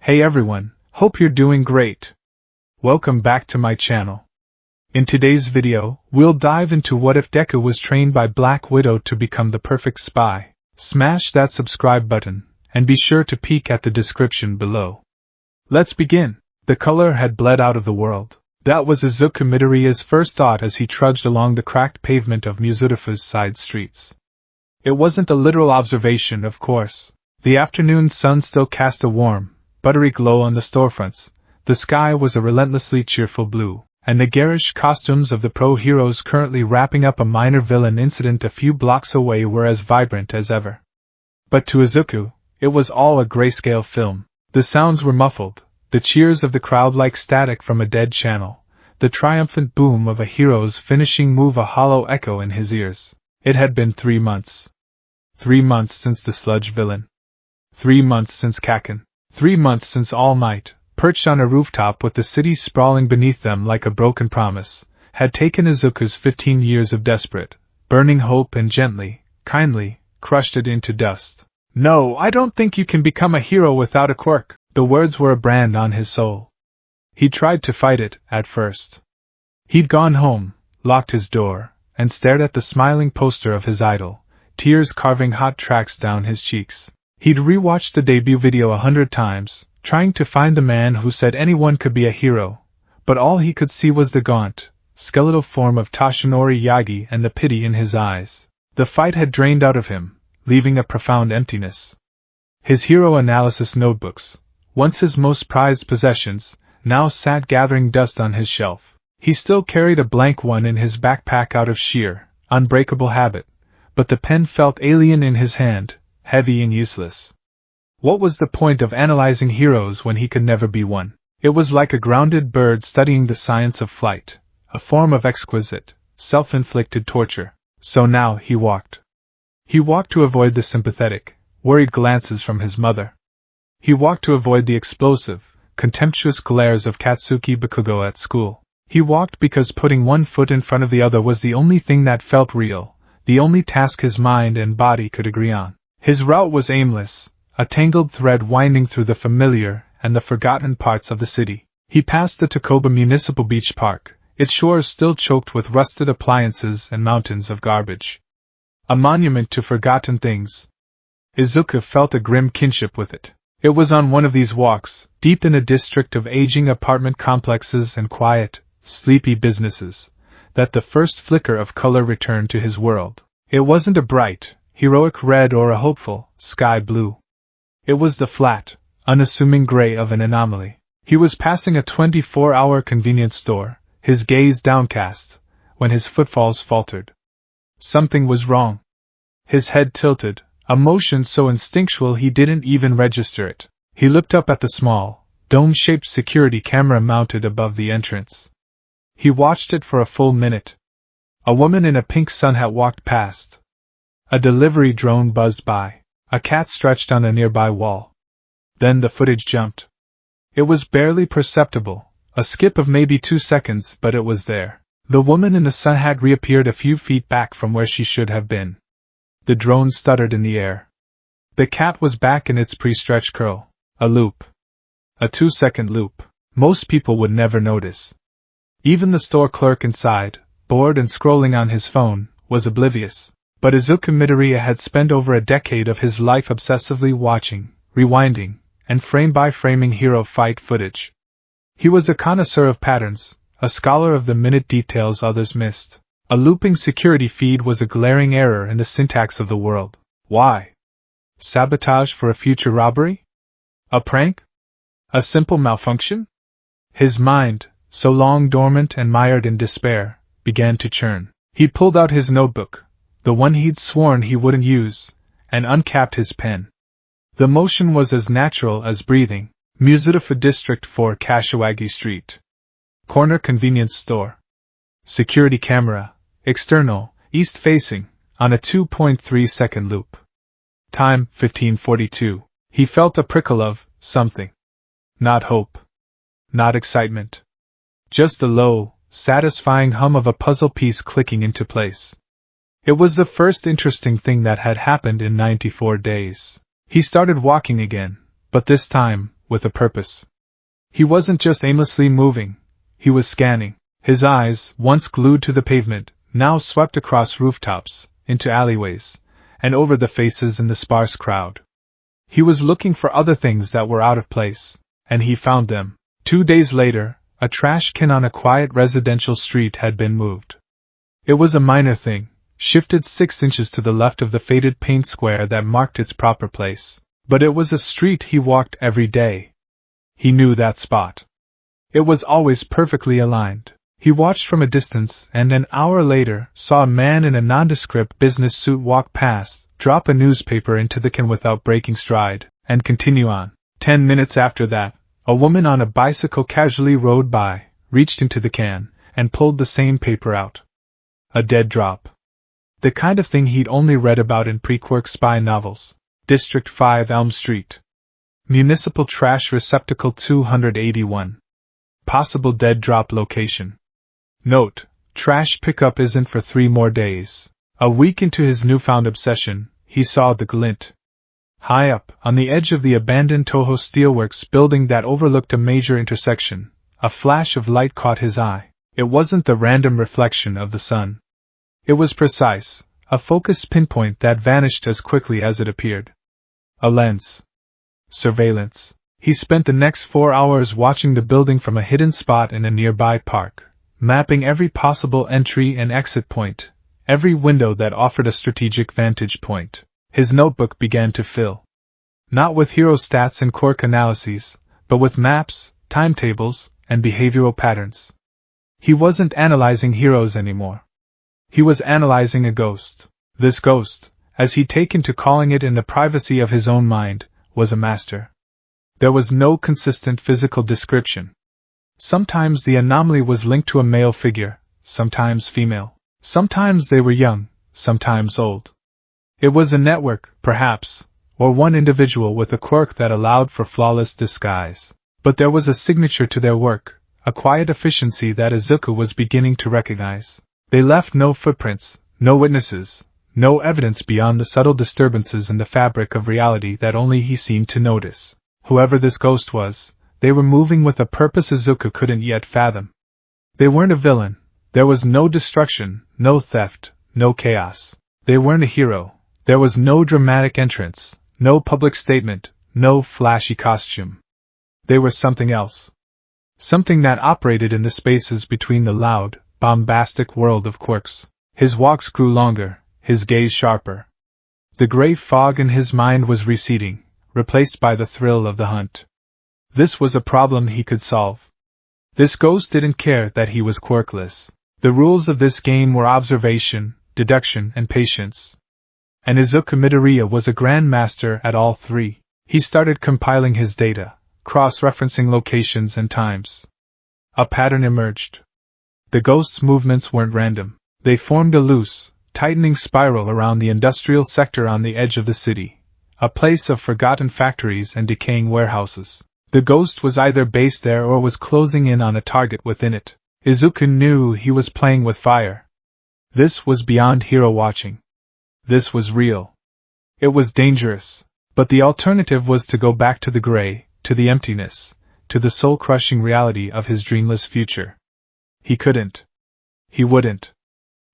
Hey everyone, hope you're doing great. Welcome back to my channel. In today's video, we'll dive into what if Deku was trained by Black Widow to become the perfect spy. Smash that subscribe button, and be sure to peek at the description below. Let's begin. The color had bled out of the world. That was Izuku Midoriya's first thought as he trudged along the cracked pavement of Muzutafa's side streets. It wasn't a literal observation, of course. The afternoon sun still cast a warm, buttery glow on the storefronts. The sky was a relentlessly cheerful blue, and the garish costumes of the pro-heroes currently wrapping up a minor villain incident a few blocks away were as vibrant as ever. But to Izuku, it was all a grayscale film. The sounds were muffled, the cheers of the crowd like static from a dead channel, the triumphant boom of a hero's finishing move a hollow echo in his ears. It had been 3 months. 3 months since the sludge villain. 3 months since Kaken. 3 months since All Might, perched on a rooftop with the city sprawling beneath them like a broken promise, had taken Izuku's 15 years of desperate, burning hope and gently, kindly, crushed it into dust. No, I don't think you can become a hero without a quirk. The words were a brand on his soul. He tried to fight it, at first. He'd gone home, locked his door, and stared at the smiling poster of his idol, tears carving hot tracks down his cheeks. He'd rewatched the debut video 100 times, trying to find the man who said anyone could be a hero, but all he could see was the gaunt, skeletal form of Toshinori Yagi and the pity in his eyes. The fight had drained out of him, leaving a profound emptiness. His hero analysis notebooks, once his most prized possessions, now sat gathering dust on his shelf. He still carried a blank one in his backpack out of sheer, unbreakable habit, but the pen felt alien in his hand, heavy and useless. What was the point of analyzing heroes when he could never be one? It was like a grounded bird studying the science of flight, a form of exquisite, self-inflicted torture. So now he walked. He walked to avoid the sympathetic, worried glances from his mother. He walked to avoid the explosive, contemptuous glares of Katsuki Bakugo at school. He walked because putting one foot in front of the other was the only thing that felt real, the only task his mind and body could agree on. His route was aimless, a tangled thread winding through the familiar and the forgotten parts of the city. He passed the Takoba Municipal Beach Park, its shores still choked with rusted appliances and mountains of garbage. A monument to forgotten things. Izuku felt a grim kinship with it. It was on one of these walks, deep in a district of aging apartment complexes and quiet, sleepy businesses, that the first flicker of color returned to his world. It wasn't a bright, heroic red or a hopeful, sky blue. It was the flat, unassuming gray of an anomaly. He was passing a 24-hour convenience store, his gaze downcast, when his footfalls faltered. Something was wrong. His head tilted, a motion so instinctual he didn't even register it. He looked up at the small, dome-shaped security camera mounted above the entrance. He watched it for a full minute. A woman in a pink sun hat walked past. A delivery drone buzzed by. A cat stretched on a nearby wall. Then the footage jumped. It was barely perceptible, a skip of maybe 2 seconds, but it was there. The woman in the sun hat reappeared a few feet back from where she should have been. The drone stuttered in the air. The cat was back in its pre-stretched curl. A loop. A 2-second loop. Most people would never notice. Even the store clerk inside, bored and scrolling on his phone, was oblivious. But Izuku Midoriya had spent over a decade of his life obsessively watching, rewinding, and frame-by-framing hero fight footage. He was a connoisseur of patterns, a scholar of the minute details others missed. A looping security feed was a glaring error in the syntax of the world. Why? Sabotage for a future robbery? A prank? A simple malfunction? His mind, so long dormant and mired in despair, began to churn. He pulled out his notebook, the one he'd sworn he wouldn't use, and uncapped his pen. The motion was as natural as breathing. Muzutafa District 4 Kashiwagi Street. Corner convenience store. Security camera, external, east-facing, on a 2.3-second loop. Time, 15:42. He felt a prickle of something. Not hope. Not excitement. Just the low, satisfying hum of a puzzle piece clicking into place. It was the first interesting thing that had happened in 94 days. He started walking again, but this time, with a purpose. He wasn't just aimlessly moving, he was scanning. His eyes, once glued to the pavement, now swept across rooftops, into alleyways, and over the faces in the sparse crowd. He was looking for other things that were out of place, and he found them. 2 days later, a trash can on a quiet residential street had been moved. It was a minor thing, shifted 6 inches to the left of the faded paint square that marked its proper place. But it was a street he walked every day. He knew that spot. It was always perfectly aligned. He watched from a distance and an hour later saw a man in a nondescript business suit walk past, drop a newspaper into the can without breaking stride, and continue on. 10 minutes after that, a woman on a bicycle casually rode by, reached into the can, and pulled the same paper out. A dead drop. The kind of thing he'd only read about in pre-Quirk spy novels. District 5 Elm Street. Municipal Trash Receptacle 281. Possible dead drop location. Note: trash pickup isn't for 3 more days. A week into his newfound obsession, he saw the glint. High up, on the edge of the abandoned Toho Steelworks building that overlooked a major intersection, a flash of light caught his eye. It wasn't the random reflection of the sun. It was precise, a focused pinpoint that vanished as quickly as it appeared. A lens. Surveillance. He spent the next 4 hours watching the building from a hidden spot in a nearby park, mapping every possible entry and exit point, every window that offered a strategic vantage point. His notebook began to fill. Not with hero stats and quirk analyses, but with maps, timetables, and behavioral patterns. He wasn't analyzing heroes anymore. He was analyzing a ghost. This ghost, as he'd taken to calling it in the privacy of his own mind, was a master. There was no consistent physical description. Sometimes the anomaly was linked to a male figure, sometimes female. Sometimes they were young, sometimes old. It was a network, perhaps, or one individual with a quirk that allowed for flawless disguise. But there was a signature to their work, a quiet efficiency that Izuku was beginning to recognize. They left no footprints, no witnesses, no evidence beyond the subtle disturbances in the fabric of reality that only he seemed to notice. Whoever this ghost was, they were moving with a purpose Izuku couldn't yet fathom. They weren't a villain. There was no destruction, no theft, no chaos. They weren't a hero. There was no dramatic entrance, no public statement, no flashy costume. They were something else. Something that operated in the spaces between the loud, bombastic world of quirks. His walks grew longer, his gaze sharper. The gray fog in his mind was receding, replaced by the thrill of the hunt. This was a problem he could solve. This ghost didn't care that he was quirkless. The rules of this game were observation, deduction, and patience. And Izuku Midoriya was a grandmaster at all 3. He started compiling his data, cross-referencing locations and times. A pattern emerged. The ghost's movements weren't random. They formed a loose, tightening spiral around the industrial sector on the edge of the city, a place of forgotten factories and decaying warehouses. The ghost was either based there or was closing in on a target within it. Izuku knew he was playing with fire. This was beyond hero watching. This was real. It was dangerous, but the alternative was to go back to the gray, to the emptiness, to the soul-crushing reality of his dreamless future. He couldn't. He wouldn't.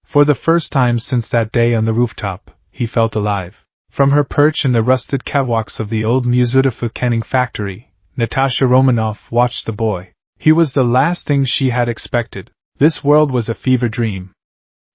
For the first time since that day on the rooftop, he felt alive. From her perch in the rusted catwalks of the old Muzutafu canning factory, Natasha Romanoff watched the boy. He was the last thing she had expected. This world was a fever dream.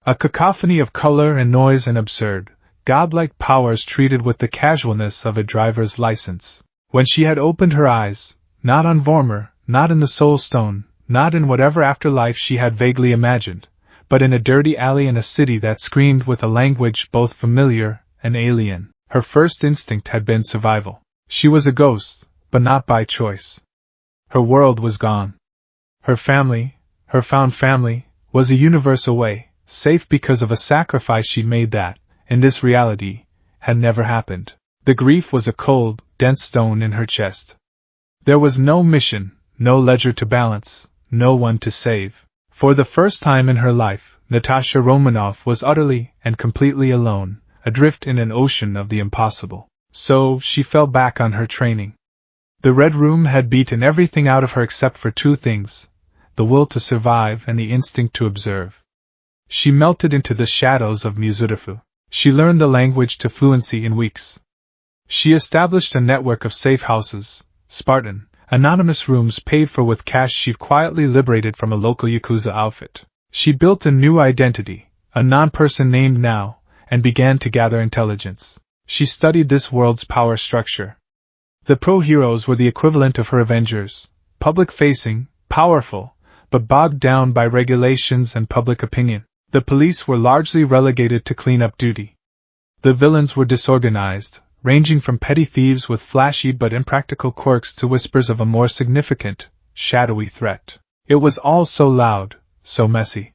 A cacophony of color and noise and absurd, godlike powers treated with the casualness of a driver's license. When she had opened her eyes, not on Vormir, not in the Soul Stone, not in whatever afterlife she had vaguely imagined, but in a dirty alley in a city that screamed with a language both familiar and alien, her first instinct had been survival. She was a ghost, but not by choice. Her world was gone. Her family, her found family, was a universe away, safe because of a sacrifice she'd made that, in this reality, had never happened. The grief was a cold, dense stone in her chest. There was no mission, no ledger to balance, no one to save. For the first time in her life, Natasha Romanoff was utterly and completely alone, adrift in an ocean of the impossible. So, she fell back on her training. The Red Room had beaten everything out of her except for two things: the will to survive and the instinct to observe. She melted into the shadows of Muzurifu. She learned the language to fluency in weeks. She established a network of safe houses, Spartan, anonymous rooms paid for with cash she'd quietly liberated from a local Yakuza outfit. She built a new identity, a non-person named Now, and began to gather intelligence. She studied this world's power structure. The pro-heroes were the equivalent of her Avengers, public-facing, powerful, but bogged down by regulations and public opinion. The police were largely relegated to cleanup duty. The villains were disorganized, ranging from petty thieves with flashy but impractical quirks to whispers of a more significant, shadowy threat. It was all so loud, so messy.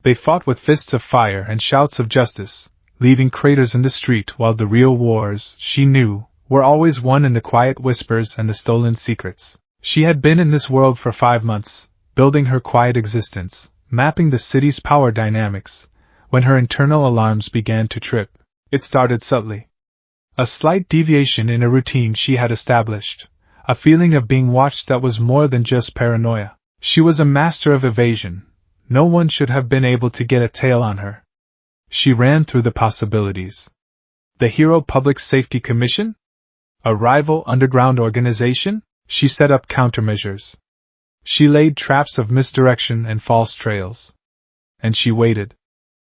They fought with fists of fire and shouts of justice, leaving craters in the street, while the real wars, she knew, were always won in the quiet whispers and the stolen secrets. She had been in this world for 5 months, building her quiet existence, mapping the city's power dynamics, when her internal alarms began to trip. It started subtly. A slight deviation in a routine she had established, a feeling of being watched that was more than just paranoia. She was a master of evasion. No one should have been able to get a tail on her. She ran through the possibilities. The Hero Public Safety Commission? A rival underground organization? She set up countermeasures. She laid traps of misdirection and false trails. And she waited.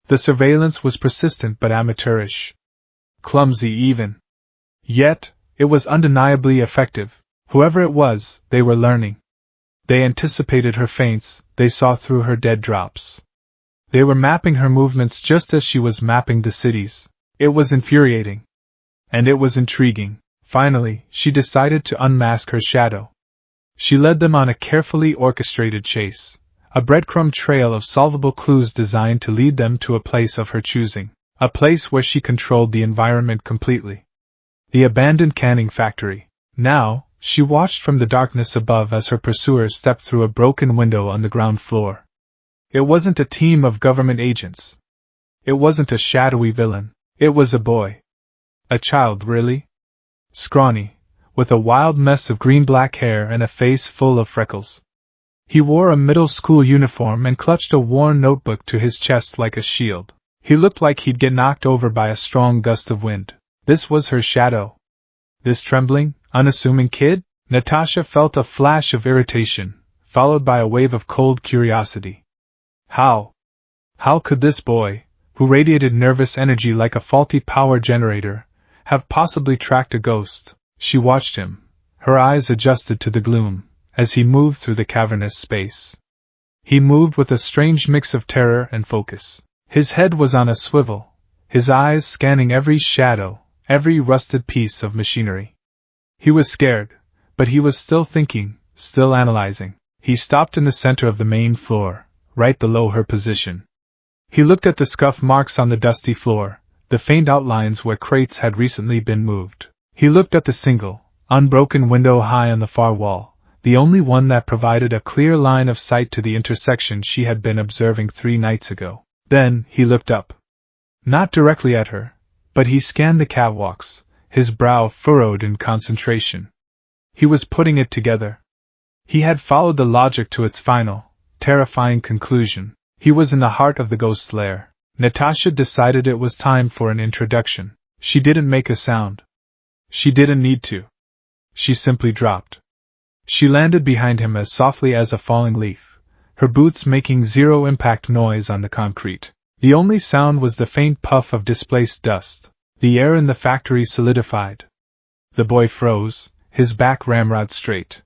The surveillance was persistent but amateurish. Clumsy even. Yet, it was undeniably effective. Whoever it was, they were learning. They anticipated her feints, they saw through her dead drops. They were mapping her movements just as she was mapping the city's. It was infuriating. And it was intriguing. Finally, she decided to unmask her shadow. She led them on a carefully orchestrated chase, a breadcrumb trail of solvable clues designed to lead them to a place of her choosing, a place where she controlled the environment completely. The abandoned canning factory. Now, she watched from the darkness above as her pursuers stepped through a broken window on the ground floor. It wasn't a team of government agents. It wasn't a shadowy villain. It was a boy. A child, really? Scrawny, with a wild mess of green-black hair and a face full of freckles. He wore a middle school uniform and clutched a worn notebook to his chest like a shield. He looked like he'd get knocked over by a strong gust of wind. This was her shadow. This trembling, unassuming kid? Natasha felt a flash of irritation, followed by a wave of cold curiosity. How could this boy, who radiated nervous energy like a faulty power generator, have possibly tracked a ghost? She watched him, her eyes adjusted to the gloom, as he moved through the cavernous space. He moved with a strange mix of terror and focus. His head was on a swivel, his eyes scanning every shadow, every rusted piece of machinery. He was scared, but he was still thinking, still analyzing. He stopped in the center of the main floor, right below her position. He looked at the scuff marks on the dusty floor, the faint outlines where crates had recently been moved. He looked at the single, unbroken window high on the far wall, the only one that provided a clear line of sight to the intersection she had been observing 3 nights ago. Then, he looked up. Not directly at her, but he scanned the catwalks, his brow furrowed in concentration. He was putting it together. He had followed the logic to its final, terrifying conclusion. He was in the heart of the ghost's lair. Natasha decided it was time for an introduction. She didn't make a sound. She didn't need to. She simply dropped. She landed behind him as softly as a falling leaf, her boots making zero-impact noise on the concrete. The only sound was the faint puff of displaced dust. The air in the factory solidified. The boy froze, his back ramrod straight.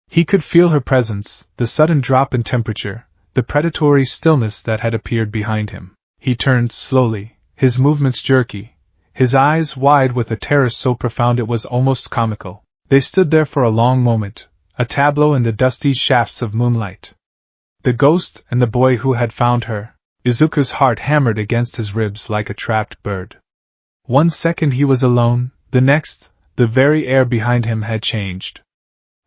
He could feel her presence, the sudden drop in temperature, the predatory stillness that had appeared behind him. He turned slowly, his movements jerky, his eyes wide with a terror so profound it was almost comical. They stood there for a long moment, a tableau in the dusty shafts of moonlight. The ghost and the boy who had found her. Izuku's heart hammered against his ribs like a trapped bird. 1 second he was alone, the next, the very air behind him had changed.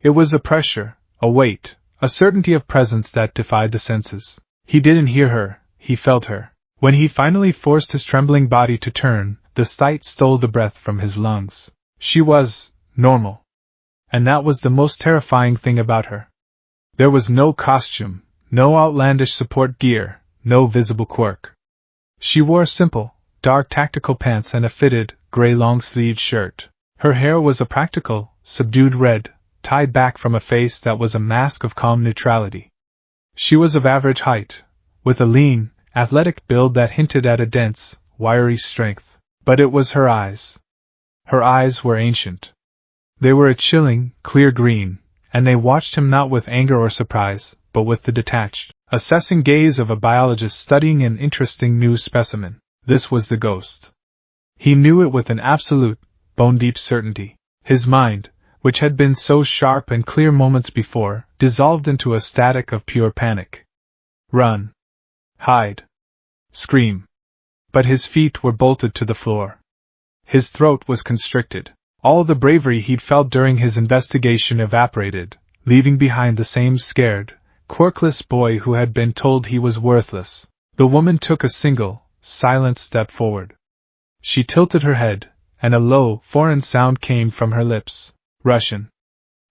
It was a pressure, a weight, a certainty of presence that defied the senses. He didn't hear her, he felt her. When he finally forced his trembling body to turn, the sight stole the breath from his lungs. She was normal. And that was the most terrifying thing about her. There was no costume, no outlandish support gear, no visible quirk. She wore simple, dark tactical pants and a fitted, gray long-sleeved shirt. Her hair was a practical, subdued red, tied back from a face that was a mask of calm neutrality. She was of average height, with a lean, athletic build that hinted at a dense, wiry strength. But it was her eyes. Her eyes were ancient. They were a chilling, clear green, and they watched him not with anger or surprise, but with the detached, assessing gaze of a biologist studying an interesting new specimen. This was the ghost. He knew it with an absolute, bone-deep certainty. His mind, which had been so sharp and clear moments before, dissolved into a static of pure panic. Run. Hide. Scream. But his feet were bolted to the floor. His throat was constricted. All the bravery he'd felt during his investigation evaporated, leaving behind the same scared, quirkless boy who had been told he was worthless. The woman took a single, silent step forward. She tilted her head, and a low, foreign sound came from her lips. Russian.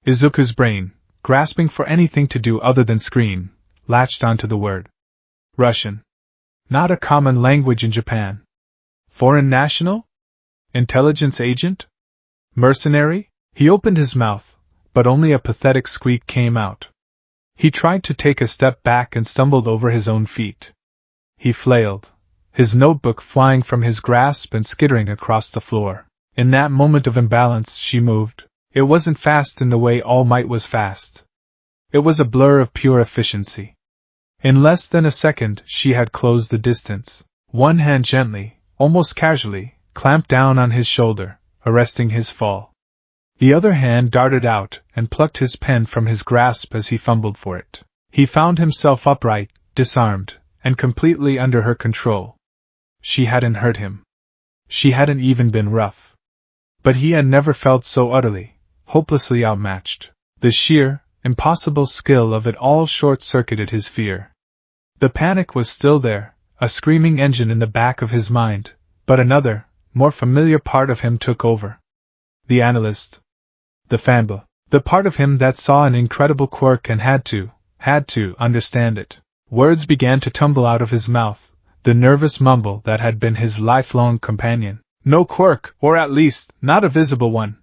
Izuku's brain, grasping for anything to do other than scream, latched onto the word. Russian. Not a common language in Japan. Foreign national? Intelligence agent? Mercenary? He opened his mouth, but only a pathetic squeak came out. He tried to take a step back and stumbled over his own feet. He flailed, his notebook flying from his grasp and skittering across the floor. In that moment of imbalance, she moved. It wasn't fast in the way All Might was fast. It was a blur of pure efficiency. In less than a second, she had closed the distance. One hand gently, almost casually, clamped down on his shoulder, arresting his fall. The other hand darted out and plucked his pen from his grasp as he fumbled for it. He found himself upright, disarmed, and completely under her control. She hadn't hurt him. She hadn't even been rough. But he had never felt so utterly, hopelessly outmatched. The sheer, impossible skill of it all short-circuited his fear. The panic was still there, a screaming engine in the back of his mind, but another, more familiar part of him took over. The analyst. The fanboy. The part of him that saw an incredible quirk and had to understand it. Words began to tumble out of his mouth, the nervous mumble that had been his lifelong companion. No quirk, or at least, not a visible one,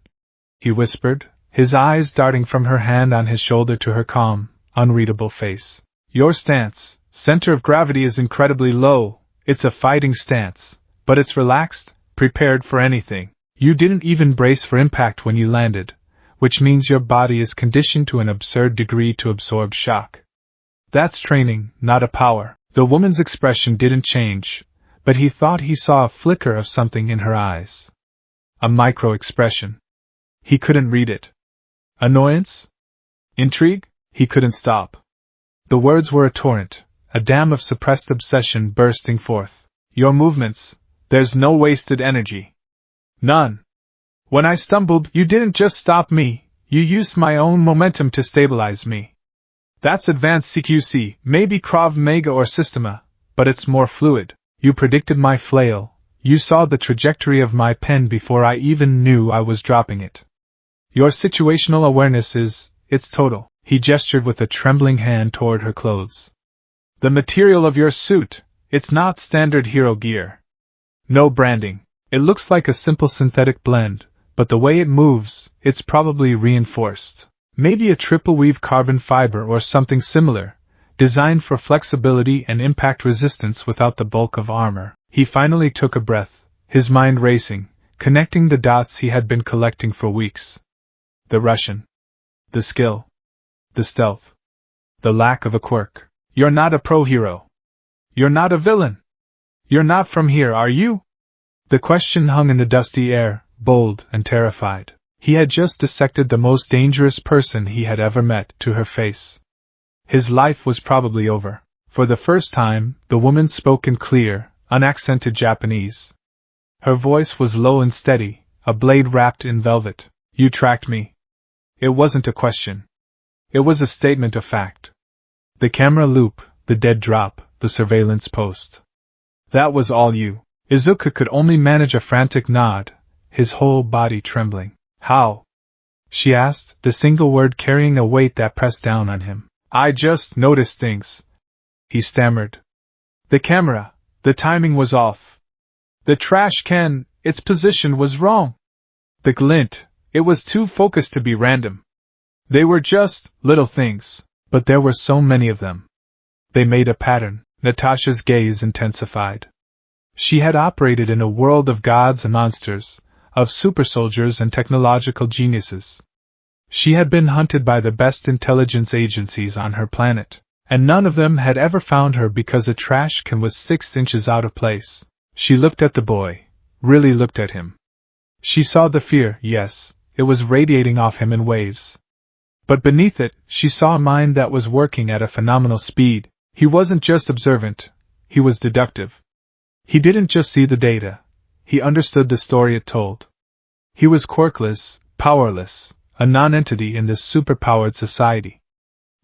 he whispered, his eyes darting from her hand on his shoulder to her calm, unreadable face. Your stance, center of gravity is incredibly low. It's a fighting stance, but it's relaxed, prepared for anything. You didn't even brace for impact when you landed, which means your body is conditioned to an absurd degree to absorb shock. That's training, not a power. The woman's expression didn't change, but he thought he saw a flicker of something in her eyes. A micro-expression. He couldn't read it. Annoyance? Intrigue? He couldn't stop. The words were a torrent, a dam of suppressed obsession bursting forth. Your movements, there's no wasted energy. None. When I stumbled, you didn't just stop me, you used my own momentum to stabilize me. That's advanced CQC, maybe Krav Maga or Systema, but it's more fluid. You predicted my flail, you saw the trajectory of my pen before I even knew I was dropping it. Your situational awareness it's total. He gestured with a trembling hand toward her clothes. The material of your suit, it's not standard hero gear. No branding. It looks like a simple synthetic blend, but the way it moves, it's probably reinforced. Maybe a triple weave carbon fiber or something similar, designed for flexibility and impact resistance without the bulk of armor. He finally took a breath, his mind racing, connecting the dots he had been collecting for weeks. The Russian. The skill. The stealth. The lack of a quirk. You're not a pro-hero. You're not a villain. You're not from here, are you? The question hung in the dusty air, bold and terrified. He had just dissected the most dangerous person he had ever met to her face. His life was probably over. For the first time, the woman spoke in clear, unaccented Japanese. Her voice was low and steady, a blade wrapped in velvet. You tracked me. It wasn't a question. It was a statement of fact. The camera loop, the dead drop, the surveillance post. That was all you. Izuku could only manage a frantic nod, his whole body trembling. How? she asked, the single word carrying a weight that pressed down on him. I just noticed things, he stammered. The camera, the timing was off. The trash can, its position was wrong. The glint, it was too focused to be random. They were just little things, but there were so many of them. They made a pattern. Natasha's gaze intensified. She had operated in a world of gods and monsters, of super soldiers and technological geniuses. She had been hunted by the best intelligence agencies on her planet, and none of them had ever found her because a trash can was 6 inches out of place. She looked at the boy, really looked at him. She saw the fear, yes, it was radiating off him in waves. But beneath it, she saw a mind that was working at a phenomenal speed. He wasn't just observant, he was deductive. He didn't just see the data, he understood the story it told. He was quirkless, powerless, a non-entity in this superpowered society.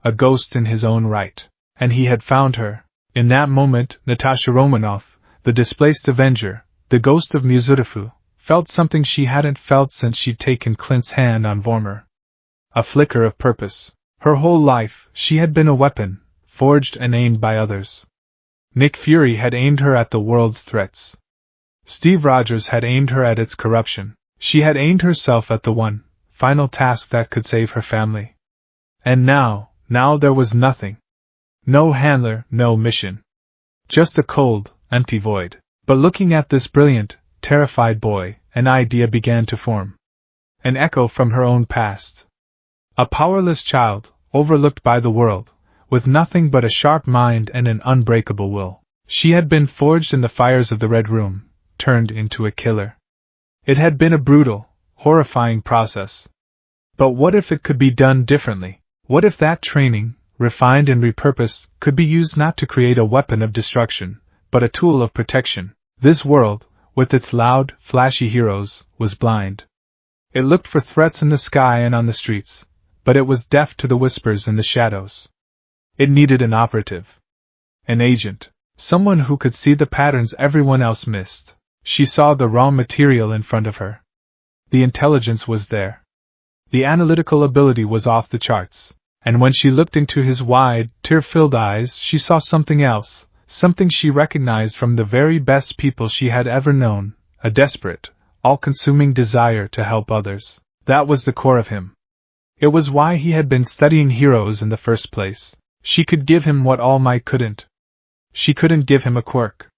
A ghost in his own right. And he had found her. In that moment, Natasha Romanoff, the displaced Avenger, the ghost of Muzurifu, felt something she hadn't felt since she'd taken Clint's hand on Vormer. A flicker of purpose. Her whole life, she had been a weapon, forged and aimed by others. Nick Fury had aimed her at the world's threats. Steve Rogers had aimed her at its corruption. She had aimed herself at the one, final task that could save her family. And now there was nothing. No handler, no mission. Just a cold, empty void. But looking at this brilliant, terrified boy, an idea began to form. An echo from her own past. A powerless child, overlooked by the world, with nothing but a sharp mind and an unbreakable will. She had been forged in the fires of the Red Room, turned into a killer. It had been a brutal, horrifying process. But what if it could be done differently? What if that training, refined and repurposed, could be used not to create a weapon of destruction, but a tool of protection? This world, with its loud, flashy heroes, was blind. It looked for threats in the sky and on the streets, but it was deaf to the whispers in the shadows. It needed an operative. An agent. Someone who could see the patterns everyone else missed. She saw the raw material in front of her. The intelligence was there. The analytical ability was off the charts. And when she looked into his wide, tear-filled eyes, she saw something else, something she recognized from the very best people she had ever known, a desperate, all-consuming desire to help others. That was the core of him. It was why he had been studying heroes in the first place. She could give him what All Might couldn't. She couldn't give him a quirk.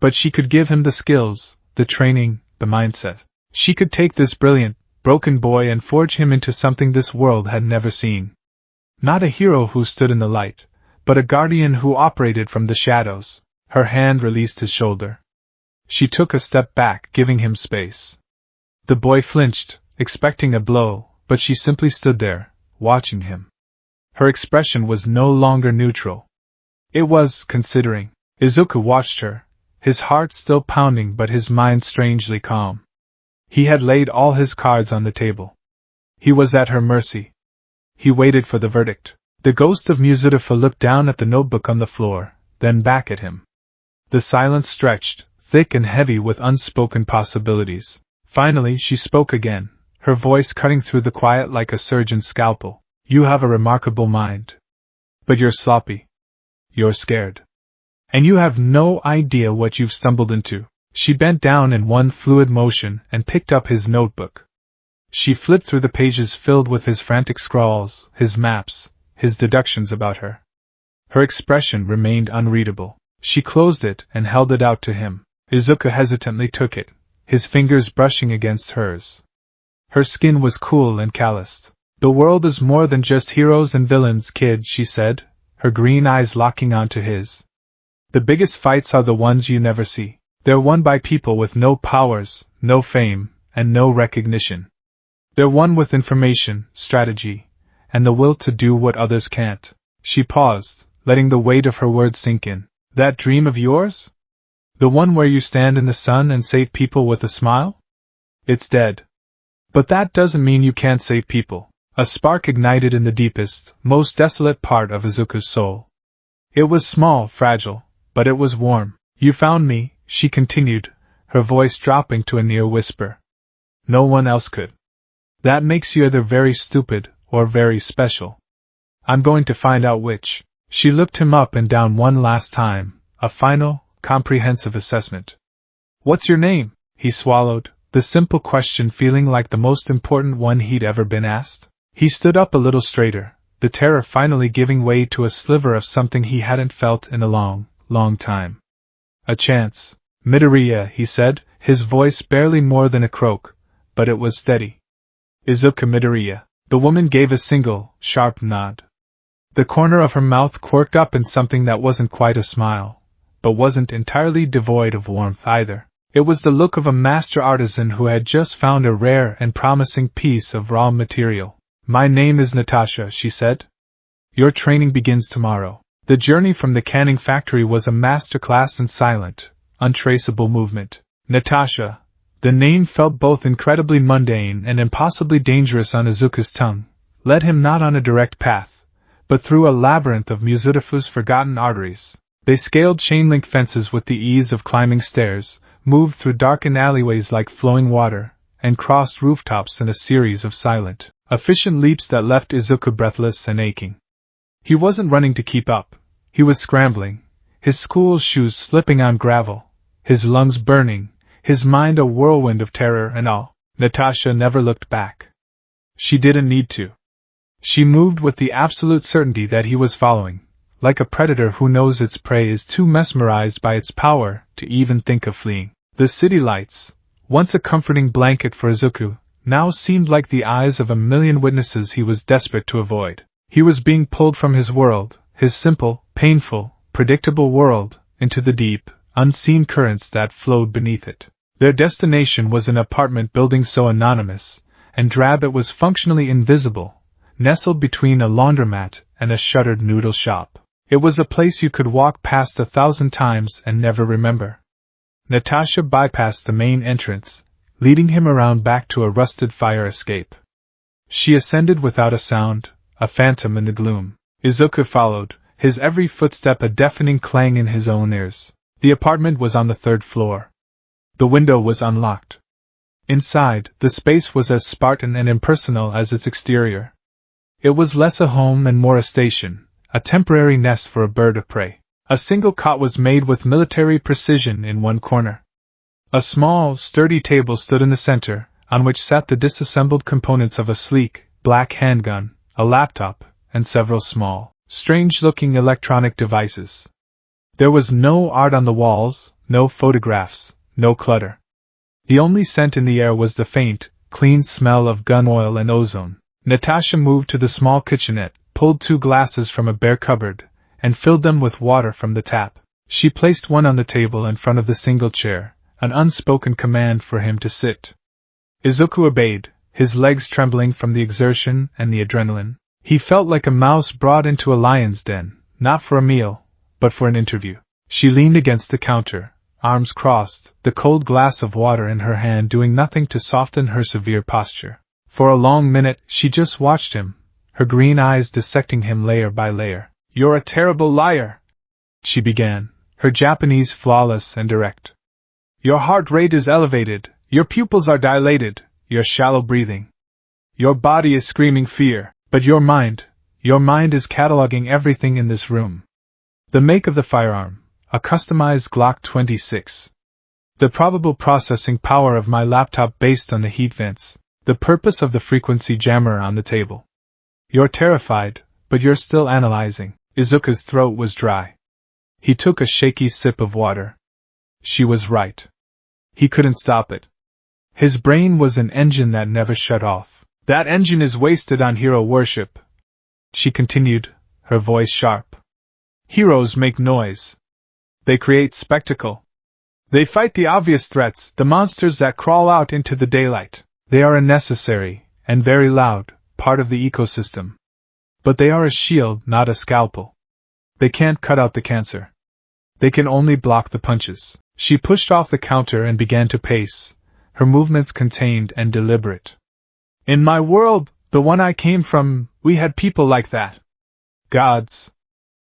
But she could give him the skills, the training, the mindset. She could take this brilliant, broken boy and forge him into something this world had never seen. Not a hero who stood in the light, but a guardian who operated from the shadows. Her hand released his shoulder. She took a step back, giving him space. The boy flinched, expecting a blow, but she simply stood there, watching him. Her expression was no longer neutral. It was considering. Izuku watched her, his heart still pounding but his mind strangely calm. He had laid all his cards on the table. He was at her mercy. He waited for the verdict. The ghost of Muzurifu looked down at the notebook on the floor, then back at him. The silence stretched, thick and heavy with unspoken possibilities. Finally she spoke again, her voice cutting through the quiet like a surgeon's scalpel. You have a remarkable mind. But you're sloppy. You're scared. And you have no idea what you've stumbled into. She bent down in one fluid motion and picked up his notebook. She flipped through the pages filled with his frantic scrawls, his maps, his deductions about her. Her expression remained unreadable. She closed it and held it out to him. Izuku hesitantly took it, his fingers brushing against hers. Her skin was cool and calloused. The world is more than just heroes and villains, kid, she said, her green eyes locking onto his. The biggest fights are the ones you never see. They're won by people with no powers, no fame, and no recognition. They're won with information, strategy, and the will to do what others can't. She paused, letting the weight of her words sink in. That dream of yours? The one where you stand in the sun and save people with a smile? It's dead. But that doesn't mean you can't save people. A spark ignited in the deepest, most desolate part of Izuku's soul. It was small, fragile, but it was warm. You found me, she continued, her voice dropping to a near whisper. No one else could. That makes you either very stupid or very special. I'm going to find out which. She looked him up and down one last time, a final, comprehensive assessment. What's your name? He swallowed, the simple question feeling like the most important one he'd ever been asked. He stood up a little straighter, the terror finally giving way to a sliver of something he hadn't felt in a long, long time. A chance. Midoriya, he said, his voice barely more than a croak, but it was steady. Izuku Midoriya. The woman gave a single, sharp nod. The corner of her mouth quirked up in something that wasn't quite a smile, but wasn't entirely devoid of warmth either. It was the look of a master artisan who had just found a rare and promising piece of raw material. My name is Natasha, she said. Your training begins tomorrow. The journey from the canning factory was a masterclass in silent, untraceable movement. Natasha. The name felt both incredibly mundane and impossibly dangerous on Izuku's tongue, led him not on a direct path, but through a labyrinth of Muzutafu's forgotten arteries. They scaled chain-link fences with the ease of climbing stairs, moved through darkened alleyways like flowing water, and crossed rooftops in a series of silent, efficient leaps that left Izuku breathless and aching. He wasn't running to keep up. He was scrambling, his school shoes slipping on gravel, his lungs burning, his mind a whirlwind of terror and awe. Natasha never looked back. She didn't need to. She moved with the absolute certainty that he was following, like a predator who knows its prey is too mesmerized by its power to even think of fleeing. The city lights, once a comforting blanket for Izuku, now seemed like the eyes of a million witnesses he was desperate to avoid. He was being pulled from his world, his simple, painful, predictable world, into the deep, unseen currents that flowed beneath it. Their destination was an apartment building so anonymous and drab it was functionally invisible, nestled between a laundromat and a shuttered noodle shop. It was a place you could walk past 1,000 times and never remember. Natasha bypassed the main entrance, leading him around back to a rusted fire escape. She ascended without a sound, a phantom in the gloom. Izuku followed, his every footstep a deafening clang in his own ears. The apartment was on the 3rd floor. The window was unlocked. Inside, the space was as Spartan and impersonal as its exterior. It was less a home and more a station, a temporary nest for a bird of prey. A single cot was made with military precision in one corner. A small, sturdy table stood in the center, on which sat the disassembled components of a sleek, black handgun, a laptop, and several small, strange-looking electronic devices. There was no art on the walls, no photographs, no clutter. The only scent in the air was the faint, clean smell of gun oil and ozone. Natasha moved to the small kitchenette, pulled 2 glasses from a bare cupboard, and filled them with water from the tap. She placed one on the table in front of the single chair, an unspoken command for him to sit. Izuku obeyed, his legs trembling from the exertion and the adrenaline. He felt like a mouse brought into a lion's den, not for a meal, but for an interview. She leaned against the counter, arms crossed, the cold glass of water in her hand doing nothing to soften her severe posture. For a long minute, she just watched him, her green eyes dissecting him layer by layer. You're a terrible liar, she began, her Japanese flawless and direct. Your heart rate is elevated, your pupils are dilated, you're shallow breathing. Your body is screaming fear, but your mind is cataloging everything in this room. The make of the firearm, a customized Glock 26. The probable processing power of my laptop based on the heat vents. The purpose of the frequency jammer on the table. You're terrified, but you're still analyzing. Izuku's throat was dry. He took a shaky sip of water. She was right. He couldn't stop it. His brain was an engine that never shut off. That engine is wasted on hero worship, she continued, her voice sharp. Heroes make noise. They create spectacle. They fight the obvious threats, the monsters that crawl out into the daylight. They are a necessary, and very loud, part of the ecosystem. But they are a shield, not a scalpel. They can't cut out the cancer. They can only block the punches. She pushed off the counter and began to pace, her movements contained and deliberate. In my world, the one I came from, we had people like that. Gods.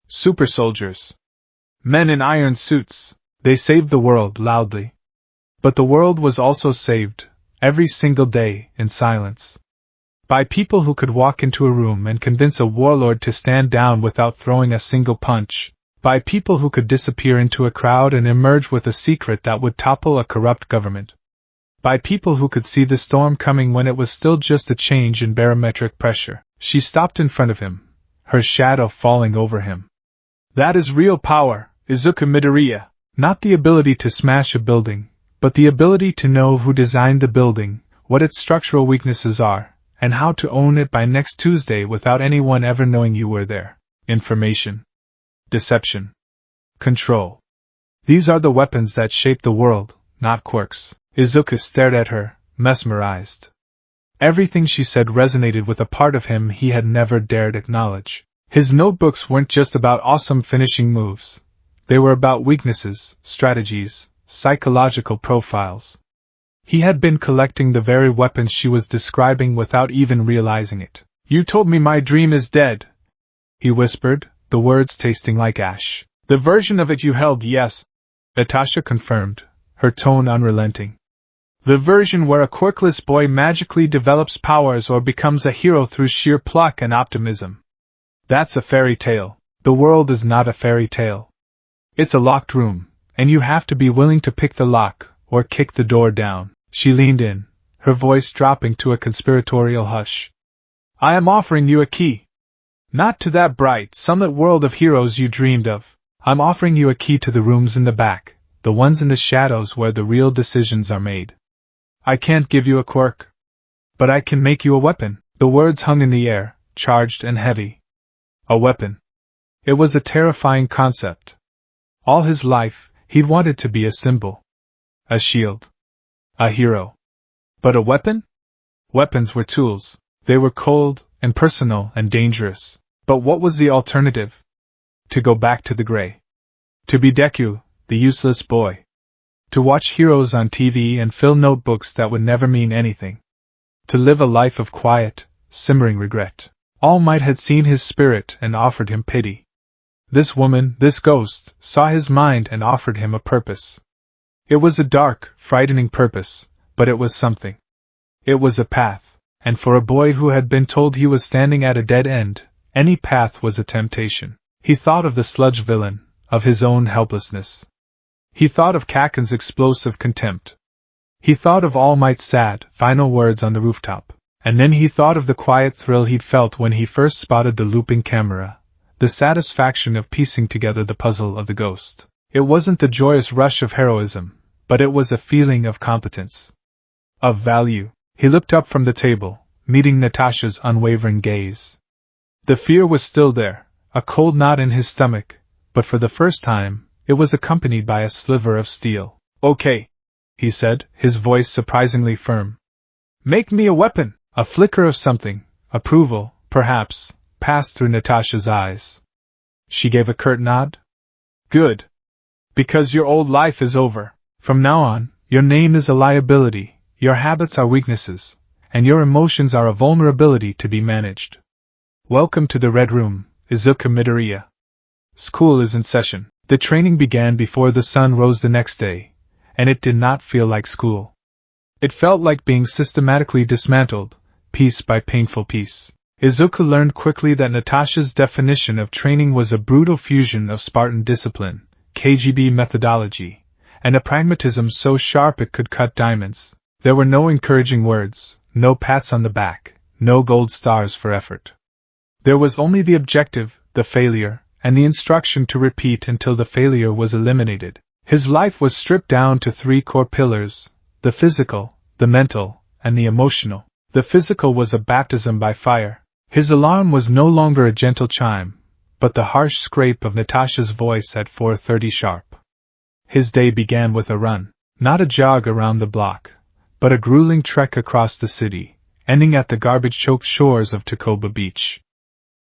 Super soldiers. Men in iron suits. They saved the world loudly. But the world was also saved, every single day, in silence. By people who could walk into a room and convince a warlord to stand down without throwing a single punch. By people who could disappear into a crowd and emerge with a secret that would topple a corrupt government. By people who could see the storm coming when it was still just a change in barometric pressure. She stopped in front of him, her shadow falling over him. That is real power, Izuku Midoriya. Not the ability to smash a building, but the ability to know who designed the building, what its structural weaknesses are, and how to own it by next Tuesday without anyone ever knowing you were there. Information. Deception. Control. These are the weapons that shape the world, not quirks. Izuku stared at her, mesmerized. Everything she said resonated with a part of him he had never dared acknowledge. His notebooks weren't just about awesome finishing moves. They were about weaknesses, strategies, psychological profiles. He had been collecting the very weapons she was describing without even realizing it. You told me my dream is dead, he whispered, the words tasting like ash. The version of it you held, yes, Natasha confirmed, her tone unrelenting. The version where a quirkless boy magically develops powers or becomes a hero through sheer pluck and optimism. That's a fairy tale. The world is not a fairy tale. It's a locked room, and you have to be willing to pick the lock, or kick the door down. She leaned in, her voice dropping to a conspiratorial hush. I am offering you a key. Not to that bright, sunlit world of heroes you dreamed of. I'm offering you a key to the rooms in the back, the ones in the shadows where the real decisions are made. I can't give you a quirk. But I can make you a weapon. The words hung in the air, charged and heavy. A weapon. It was a terrifying concept. All his life, he'd wanted to be a symbol. A shield. A hero. But a weapon? Weapons were tools. They were cold, and personal, and dangerous. But what was the alternative? To go back to the gray. To be Deku, the useless boy. To watch heroes on TV and fill notebooks that would never mean anything. To live a life of quiet, simmering regret. All Might had seen his spirit and offered him pity. This woman, this ghost, saw his mind and offered him a purpose. It was a dark, frightening purpose, but it was something. It was a path, and for a boy who had been told he was standing at a dead end, any path was a temptation. He thought of the sludge villain, of his own helplessness. He thought of Kaken's explosive contempt. He thought of All Might's sad, final words on the rooftop. And then he thought of the quiet thrill he'd felt when he first spotted the looping camera, the satisfaction of piecing together the puzzle of the ghost. It wasn't the joyous rush of heroism, but it was a feeling of competence. Of value. He looked up from the table, meeting Natasha's unwavering gaze. The fear was still there, a cold knot in his stomach, but for the first time, it was accompanied by a sliver of steel. Okay, he said, his voice surprisingly firm. Make me a weapon! A flicker of something, approval, perhaps, passed through Natasha's eyes. She gave a curt nod. Good. Because your old life is over. From now on, your name is a liability, your habits are weaknesses, and your emotions are a vulnerability to be managed. Welcome to the Red Room, Izuku Midoriya. School is in session. The training began before the sun rose the next day, and it did not feel like school. It felt like being systematically dismantled, piece by painful piece. Izuku learned quickly that Natasha's definition of training was a brutal fusion of Spartan discipline, KGB methodology, and a pragmatism so sharp it could cut diamonds. There were no encouraging words, no pats on the back, no gold stars for effort. There was only the objective, the failure, and the instruction to repeat until the failure was eliminated. His life was stripped down to three core pillars: the physical, the mental, and the emotional. The physical was a baptism by fire. His alarm was no longer a gentle chime, but the harsh scrape of Natasha's voice at 4:30 sharp. His day began with a run, not a jog around the block, but a grueling trek across the city, ending at the garbage-choked shores of Takoba Beach.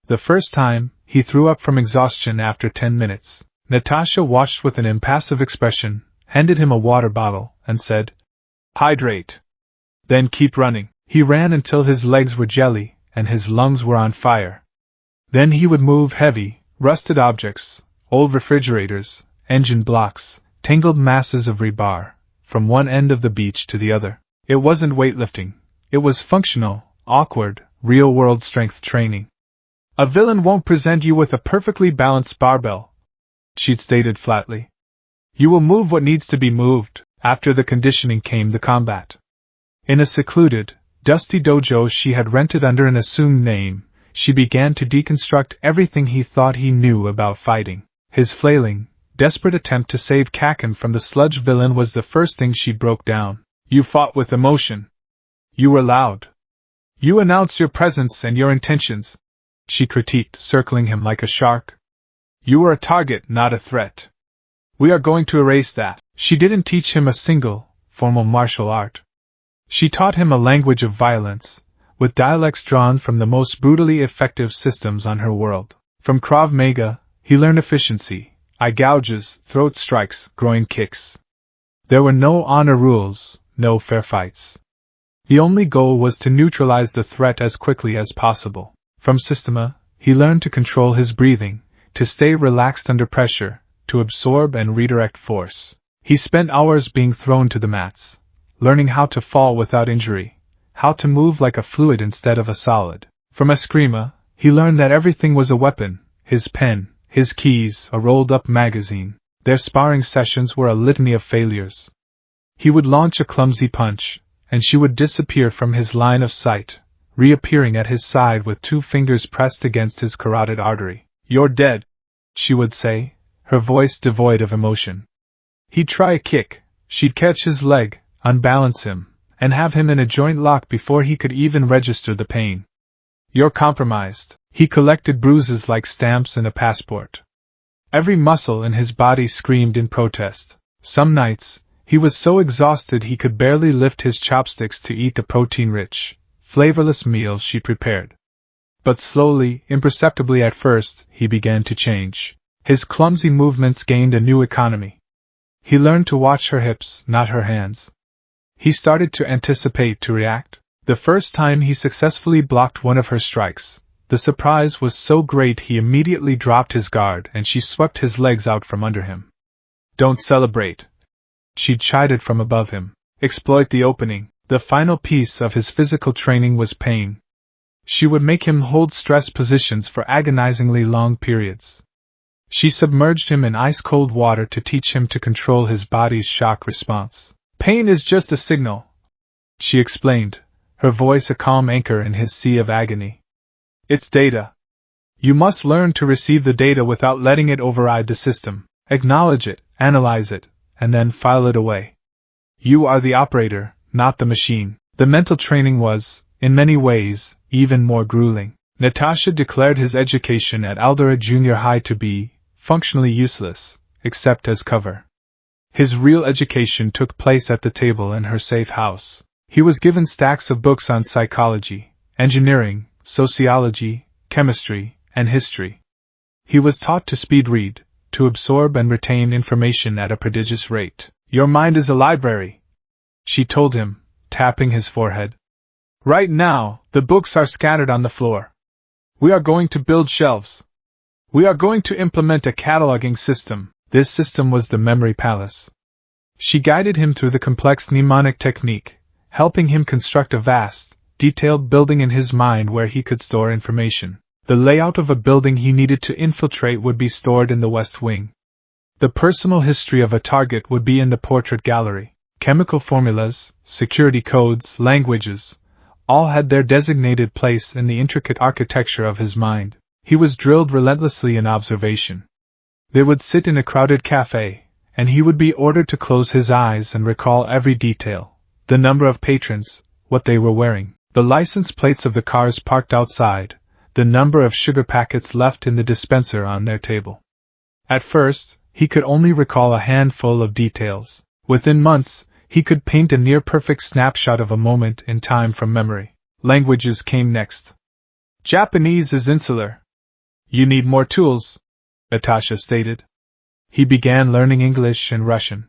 The first time, he threw up from exhaustion after 10 minutes. Natasha watched with an impassive expression, handed him a water bottle, and said, "Hydrate. Then keep running." He ran until his legs were jelly, and his lungs were on fire. Then he would move heavy, rusted objects, old refrigerators, engine blocks, tangled masses of rebar, from one end of the beach to the other. It wasn't weightlifting. It was functional, awkward, real-world strength training. A villain won't present you with a perfectly balanced barbell, she'd stated flatly. You will move what needs to be moved. After the conditioning came the combat. In a secluded, dusty dojo she had rented under an assumed name, she began to deconstruct everything he thought he knew about fighting. His flailing, desperate attempt to save Kaken from the sludge villain was the first thing she broke down. You fought with emotion. You were loud. You announced your presence and your intentions, she critiqued, circling him like a shark. You were a target, not a threat. We are going to erase that. She didn't teach him a single, formal martial art. She taught him a language of violence, with dialects drawn from the most brutally effective systems on her world. From Krav Maga, he learned efficiency, eye gouges, throat strikes, groin kicks. There were no honor rules, no fair fights. The only goal was to neutralize the threat as quickly as possible. From Systema, he learned to control his breathing, to stay relaxed under pressure, to absorb and redirect force. He spent hours being thrown to the mats, learning how to fall without injury, how to move like a fluid instead of a solid. From Eskrima, he learned that everything was a weapon, his pen, his keys, a rolled-up magazine. Their sparring sessions were a litany of failures. He would launch a clumsy punch, and she would disappear from his line of sight, reappearing at his side with 2 fingers pressed against his carotid artery. You're dead, she would say, her voice devoid of emotion. He'd try a kick, she'd catch his leg, unbalance him, and have him in a joint lock before he could even register the pain. You're compromised. He collected bruises like stamps in a passport. Every muscle in his body screamed in protest. Some nights, he was so exhausted he could barely lift his chopsticks to eat the protein-rich, flavorless meals she prepared. But slowly, imperceptibly at first, he began to change. His clumsy movements gained a new economy. He learned to watch her hips, not her hands. He started to anticipate, to react. The first time he successfully blocked one of her strikes, the surprise was so great he immediately dropped his guard and she swept his legs out from under him. Don't celebrate, she chided from above him. Exploit the opening. The final piece of his physical training was pain. She would make him hold stress positions for agonizingly long periods. She submerged him in ice-cold water to teach him to control his body's shock response. Pain is just a signal, she explained, her voice a calm anchor in his sea of agony. It's data. You must learn to receive the data without letting it override the system. Acknowledge it, analyze it, and then file it away. You are the operator, not the machine. The mental training was, in many ways, even more grueling. Natasha declared his education at Aldera Junior High to be functionally useless, except as cover. His real education took place at the table in her safe house. He was given stacks of books on psychology, engineering, sociology, chemistry, and history. He was taught to speed read, to absorb and retain information at a prodigious rate. Your mind is a library, she told him, tapping his forehead. Right now, the books are scattered on the floor. We are going to build shelves. We are going to implement a cataloging system. This system was the memory palace. She guided him through the complex mnemonic technique, helping him construct a vast, detailed building in his mind where he could store information. The layout of a building he needed to infiltrate would be stored in the West Wing. The personal history of a target would be in the portrait gallery. Chemical formulas, security codes, languages, all had their designated place in the intricate architecture of his mind. He was drilled relentlessly in observation. They would sit in a crowded cafe, and he would be ordered to close his eyes and recall every detail. The number of patrons, what they were wearing, the license plates of the cars parked outside, the number of sugar packets left in the dispenser on their table. At first, he could only recall a handful of details. Within months, he could paint a near-perfect snapshot of a moment in time from memory. Languages came next. Japanese is insular. You need more tools, Natasha stated. He began learning English and Russian.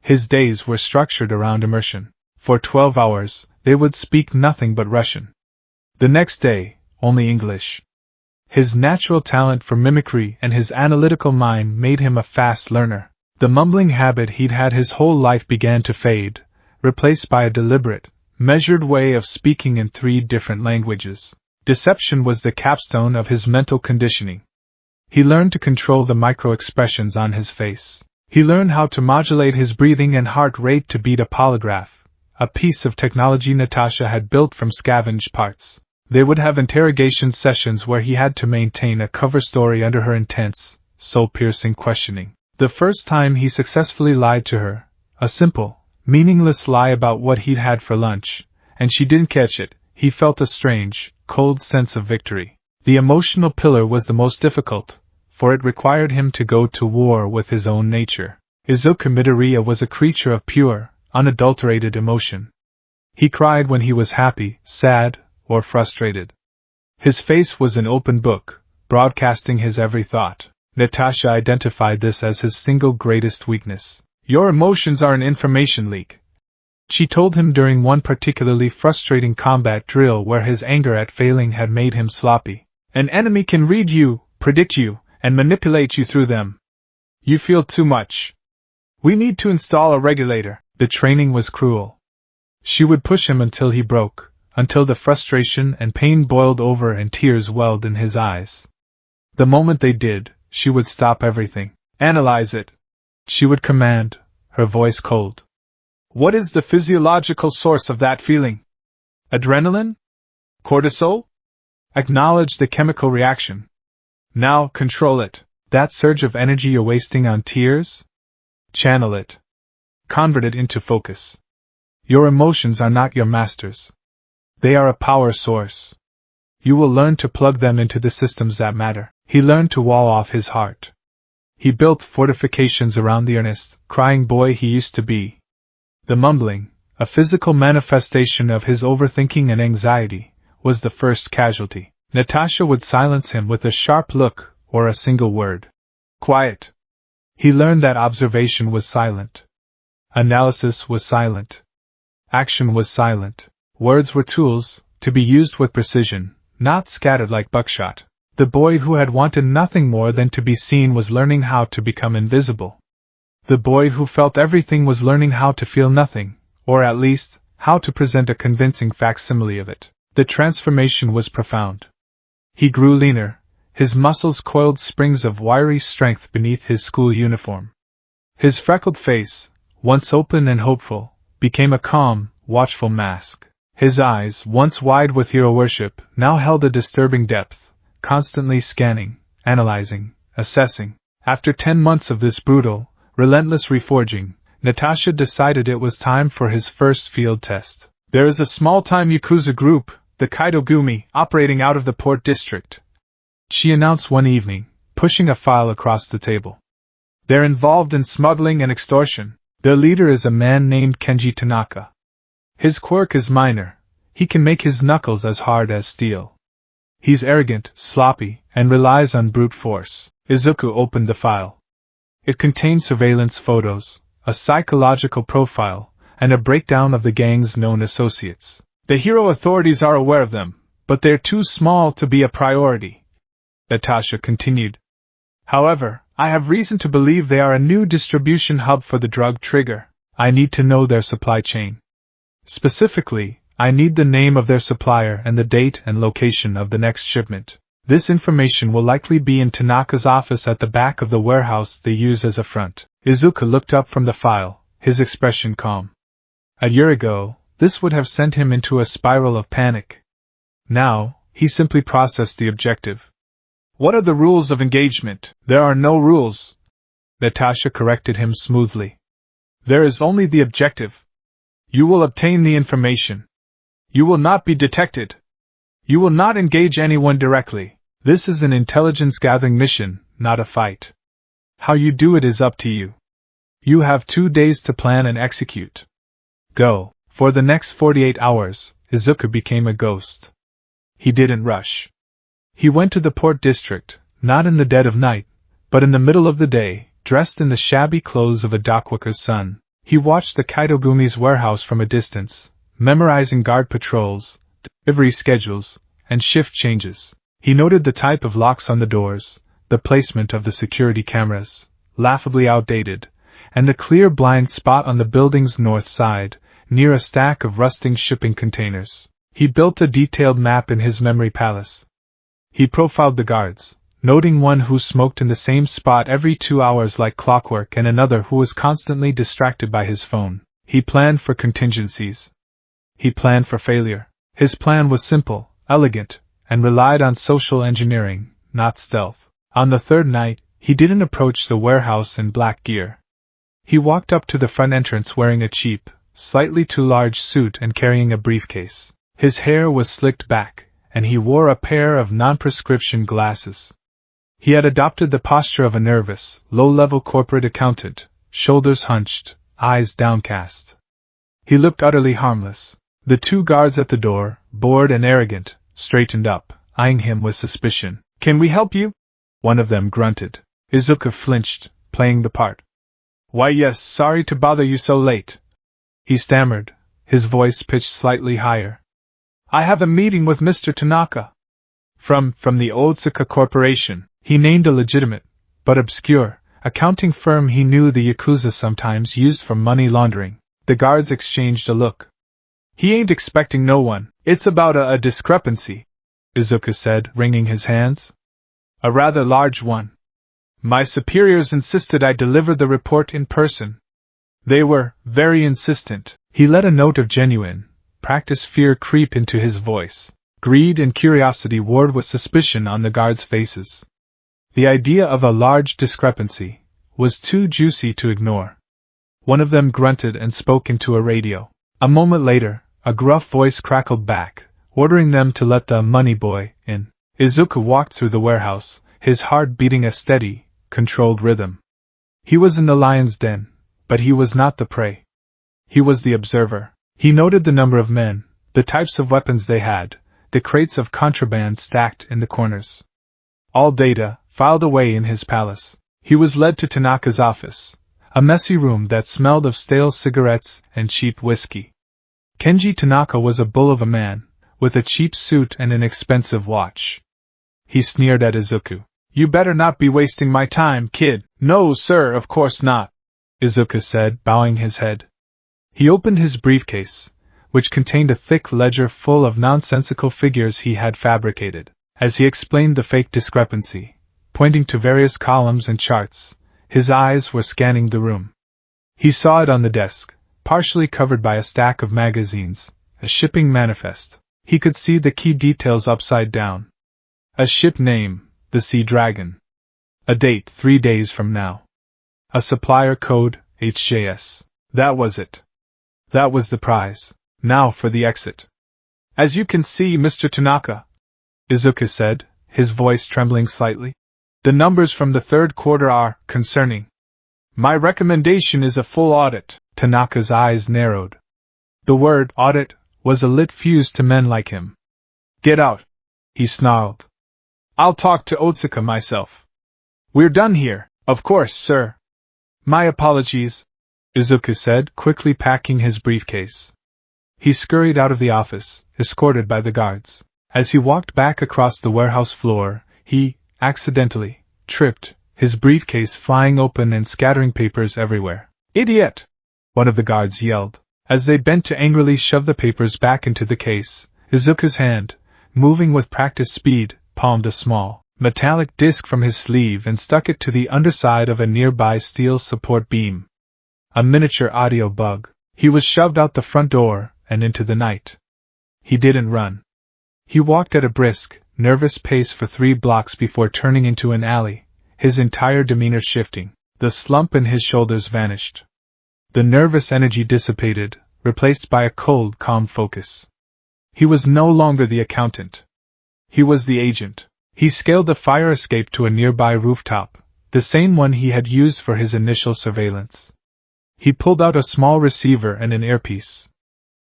His days were structured around immersion. For 12 hours, they would speak nothing but Russian. The next day, only English. His natural talent for mimicry and his analytical mind made him a fast learner. The mumbling habit he'd had his whole life began to fade, replaced by a deliberate, measured way of speaking in 3 different languages. Deception was the capstone of his mental conditioning. He learned to control the micro-expressions on his face. He learned how to modulate his breathing and heart rate to beat a polygraph, a piece of technology Natasha had built from scavenged parts. They would have interrogation sessions where he had to maintain a cover story under her intense, soul-piercing questioning. The first time he successfully lied to her, a simple, meaningless lie about what he'd had for lunch, and she didn't catch it, he felt a strange, cold sense of victory. The emotional pillar was the most difficult, for it required him to go to war with his own nature. Izuku Midoriya was a creature of pure, unadulterated emotion. He cried when he was happy, sad, or frustrated. His face was an open book, broadcasting his every thought. Natasha identified this as his single greatest weakness. "Your emotions are an information leak," she told him during one particularly frustrating combat drill where his anger at failing had made him sloppy. "An enemy can read you, predict you, and manipulate you through them. You feel too much. We need to install a regulator." The training was cruel. She would push him until he broke, until the frustration and pain boiled over and tears welled in his eyes. The moment they did, she would stop everything. "Analyze it," she would command, her voice cold. "What is the physiological source of that feeling? Adrenaline? Cortisol? Acknowledge the chemical reaction. Now, control it. That surge of energy you're wasting on tears? Channel it. Convert it into focus. Your emotions are not your masters. They are a power source. You will learn to plug them into the systems that matter." He learned to wall off his heart. He built fortifications around the earnest, crying boy he used to be. The mumbling, a physical manifestation of his overthinking and anxiety, was the first casualty. Natasha would silence him with a sharp look or a single word. "Quiet." He learned that observation was silent. Analysis was silent. Action was silent. Words were tools, to be used with precision, not scattered like buckshot. The boy who had wanted nothing more than to be seen was learning how to become invisible. The boy who felt everything was learning how to feel nothing, or at least, how to present a convincing facsimile of it. The transformation was profound. He grew leaner, his muscles coiled springs of wiry strength beneath his school uniform. His freckled face, once open and hopeful, became a calm, watchful mask. His eyes, once wide with hero worship, now held a disturbing depth, constantly scanning, analyzing, assessing. After 10 months of this brutal, relentless reforging, Natasha decided it was time for his first field test. "There is a small-time Yakuza group, the Kaidogumi, operating out of the Port District," she announced one evening, pushing a file across the table. "They're involved in smuggling and extortion. Their leader is a man named Kenji Tanaka. His quirk is minor. He can make his knuckles as hard as steel. He's arrogant, sloppy, and relies on brute force." Izuku opened the file. It contained surveillance photos, a psychological profile, and a breakdown of the gang's known associates. "The hero authorities are aware of them, but they're too small to be a priority," Natasha continued. "However, I have reason to believe they are a new distribution hub for the drug trigger. I need to know their supply chain. Specifically, I need the name of their supplier and the date and location of the next shipment. This information will likely be in Tanaka's office at the back of the warehouse they use as a front." Izuku looked up from the file, his expression calm. A year ago, this would have sent him into a spiral of panic. Now, he simply processed the objective. "What are the rules of engagement?" "There are no rules," Natasha corrected him smoothly. "There is only the objective. You will obtain the information. You will not be detected. You will not engage anyone directly. This is an intelligence-gathering mission, not a fight. How you do it is up to you. You have 2 days to plan and execute. Go." For the next 48 hours, Izuku became a ghost. He didn't rush. He went to the Port District, not in the dead of night, but in the middle of the day, dressed in the shabby clothes of a dockworker's son. He watched the Kaidogumi's warehouse from a distance, memorizing guard patrols, delivery schedules, and shift changes. He noted the type of locks on the doors, the placement of the security cameras, laughably outdated, and the clear blind spot on the building's north side, near a stack of rusting shipping containers. He built a detailed map in his memory palace. He profiled the guards, noting one who smoked in the same spot every 2 hours like clockwork and another who was constantly distracted by his phone. He planned for contingencies. He planned for failure. His plan was simple, elegant, and relied on social engineering, not stealth. On the third night, he didn't approach the warehouse in black gear. He walked up to the front entrance wearing a cheap, slightly too large suit and carrying a briefcase. His hair was slicked back, and he wore a pair of non-prescription glasses. He had adopted the posture of a nervous, low-level corporate accountant, shoulders hunched, eyes downcast. He looked utterly harmless. The 2 guards at the door, bored and arrogant, straightened up, eyeing him with suspicion. "Can we help you?" one of them grunted. Izuku flinched, playing the part. "Why yes, sorry to bother you so late," he stammered, his voice pitched slightly higher. "I have a meeting with Mr. Tanaka. From the Otsuka Corporation." He named a legitimate, but obscure, accounting firm he knew the Yakuza sometimes used for money laundering. The guards exchanged a look. "He ain't expecting no one. It's about a discrepancy," Izuku said, wringing his hands. "A rather large one. My superiors insisted I deliver the report in person. They were very insistent." He let a note of genuine, practiced fear creep into his voice. Greed and curiosity warred with suspicion on the guards' faces. The idea of a large discrepancy was too juicy to ignore. One of them grunted and spoke into a radio. A moment later, a gruff voice crackled back, ordering them to let the money boy in. Izuku walked through the warehouse, his heart beating a steady, controlled rhythm. He was in the lion's den, but he was not the prey. He was the observer. He noted the number of men, the types of weapons they had, the crates of contraband stacked in the corners. All data, filed away in his palace. He was led to Tanaka's office, a messy room that smelled of stale cigarettes and cheap whiskey. Kenji Tanaka was a bull of a man, with a cheap suit and an expensive watch. He sneered at Izuku. "You better not be wasting my time, kid." "No, sir, of course not," Izuku said, bowing his head. He opened his briefcase, which contained a thick ledger full of nonsensical figures he had fabricated. As he explained the fake discrepancy, pointing to various columns and charts, his eyes were scanning the room. He saw it on the desk, partially covered by a stack of magazines, a shipping manifest. He could see the key details upside down. A ship name, the Sea Dragon. A date 3 days from now. A supplier code, HJS. That was it. That was the prize. Now for the exit. "As you can see, Mr. Tanaka," Izuku said, his voice trembling slightly, "the numbers from the third quarter are concerning. My recommendation is a full audit." Tanaka's eyes narrowed. The word audit was a lit fuse to men like him. "Get out," he snarled. "I'll talk to Otsuka myself." "We're done here." "Of course, sir." "My apologies," Izuku said, quickly packing his briefcase. He scurried out of the office, escorted by the guards. As he walked back across the warehouse floor, he, accidentally, tripped, his briefcase flying open and scattering papers everywhere. "Idiot!" one of the guards yelled. As they bent to angrily shove the papers back into the case, Izuku's hand, moving with practiced speed, palmed a small, metallic disc from his sleeve and stuck it to the underside of a nearby steel support beam. A miniature audio bug. He was shoved out the front door and into the night. He didn't run. He walked at a brisk, nervous pace for 3 blocks before turning into an alley, his entire demeanor shifting. The slump in his shoulders vanished. The nervous energy dissipated, replaced by a cold, calm focus. He was no longer the accountant. He was the agent. He scaled the fire escape to a nearby rooftop, the same one he had used for his initial surveillance. He pulled out a small receiver and an earpiece.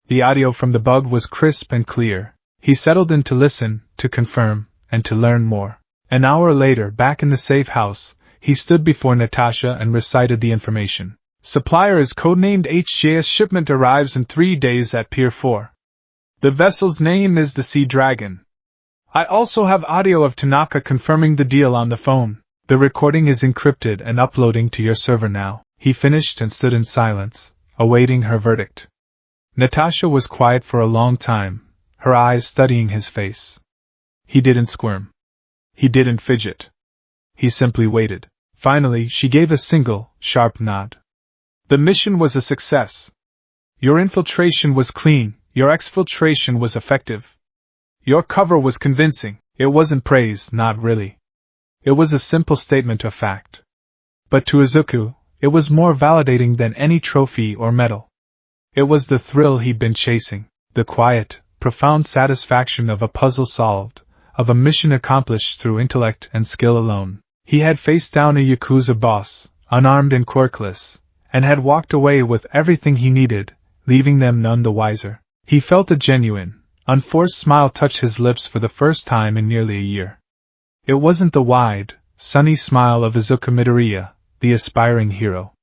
The audio from the bug was crisp and clear. He settled in to listen, to confirm, and to learn more. An hour later, back in the safe house, he stood before Natasha and recited the information. "Supplier is codenamed HJS. Shipment arrives in 3 days at Pier 4. The vessel's name is the Sea Dragon. I also have audio of Tanaka confirming the deal on the phone. The recording is encrypted and uploading to your server now." He finished and stood in silence, awaiting her verdict. Natasha was quiet for a long time, her eyes studying his face. He didn't squirm. He didn't fidget. He simply waited. Finally, she gave a single, sharp nod. The mission was a success. Your infiltration was clean, your exfiltration was effective. Your cover was convincing. It wasn't praise, not really. It was a simple statement of fact. But to Izuku, it was more validating than any trophy or medal. It was the thrill he'd been chasing, the quiet, profound satisfaction of a puzzle solved, of a mission accomplished through intellect and skill alone. He had faced down a Yakuza boss, unarmed and quirkless, and had walked away with everything he needed, leaving them none the wiser. He felt a genuine, unforced smile touch his lips for the first time in nearly a year. It wasn't the wide, sunny smile of Izuku Midoriya, the aspiring hero.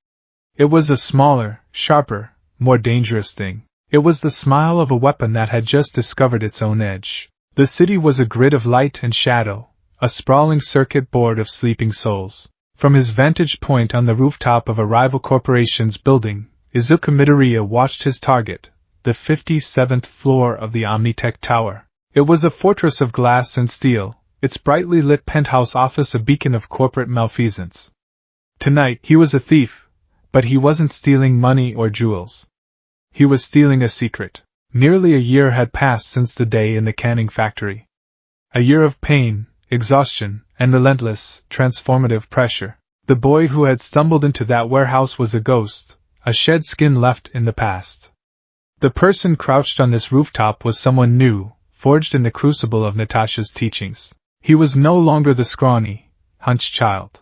It was a smaller, sharper, more dangerous thing. It was the smile of a weapon that had just discovered its own edge. The city was a grid of light and shadow, a sprawling circuit board of sleeping souls. From his vantage point on the rooftop of a rival corporation's building, Izuku Midoriya watched his target, the 57th floor of the Omnitech Tower. It was a fortress of glass and steel, its brightly lit penthouse office a beacon of corporate malfeasance. Tonight he was a thief, but he wasn't stealing money or jewels. He was stealing a secret. Nearly a year had passed since the day in the canning factory. A year of pain, exhaustion, and relentless, transformative pressure. The boy who had stumbled into that warehouse was a ghost, a shed skin left in the past. The person crouched on this rooftop was someone new, forged in the crucible of Natasha's teachings. He was no longer the scrawny, hunched child.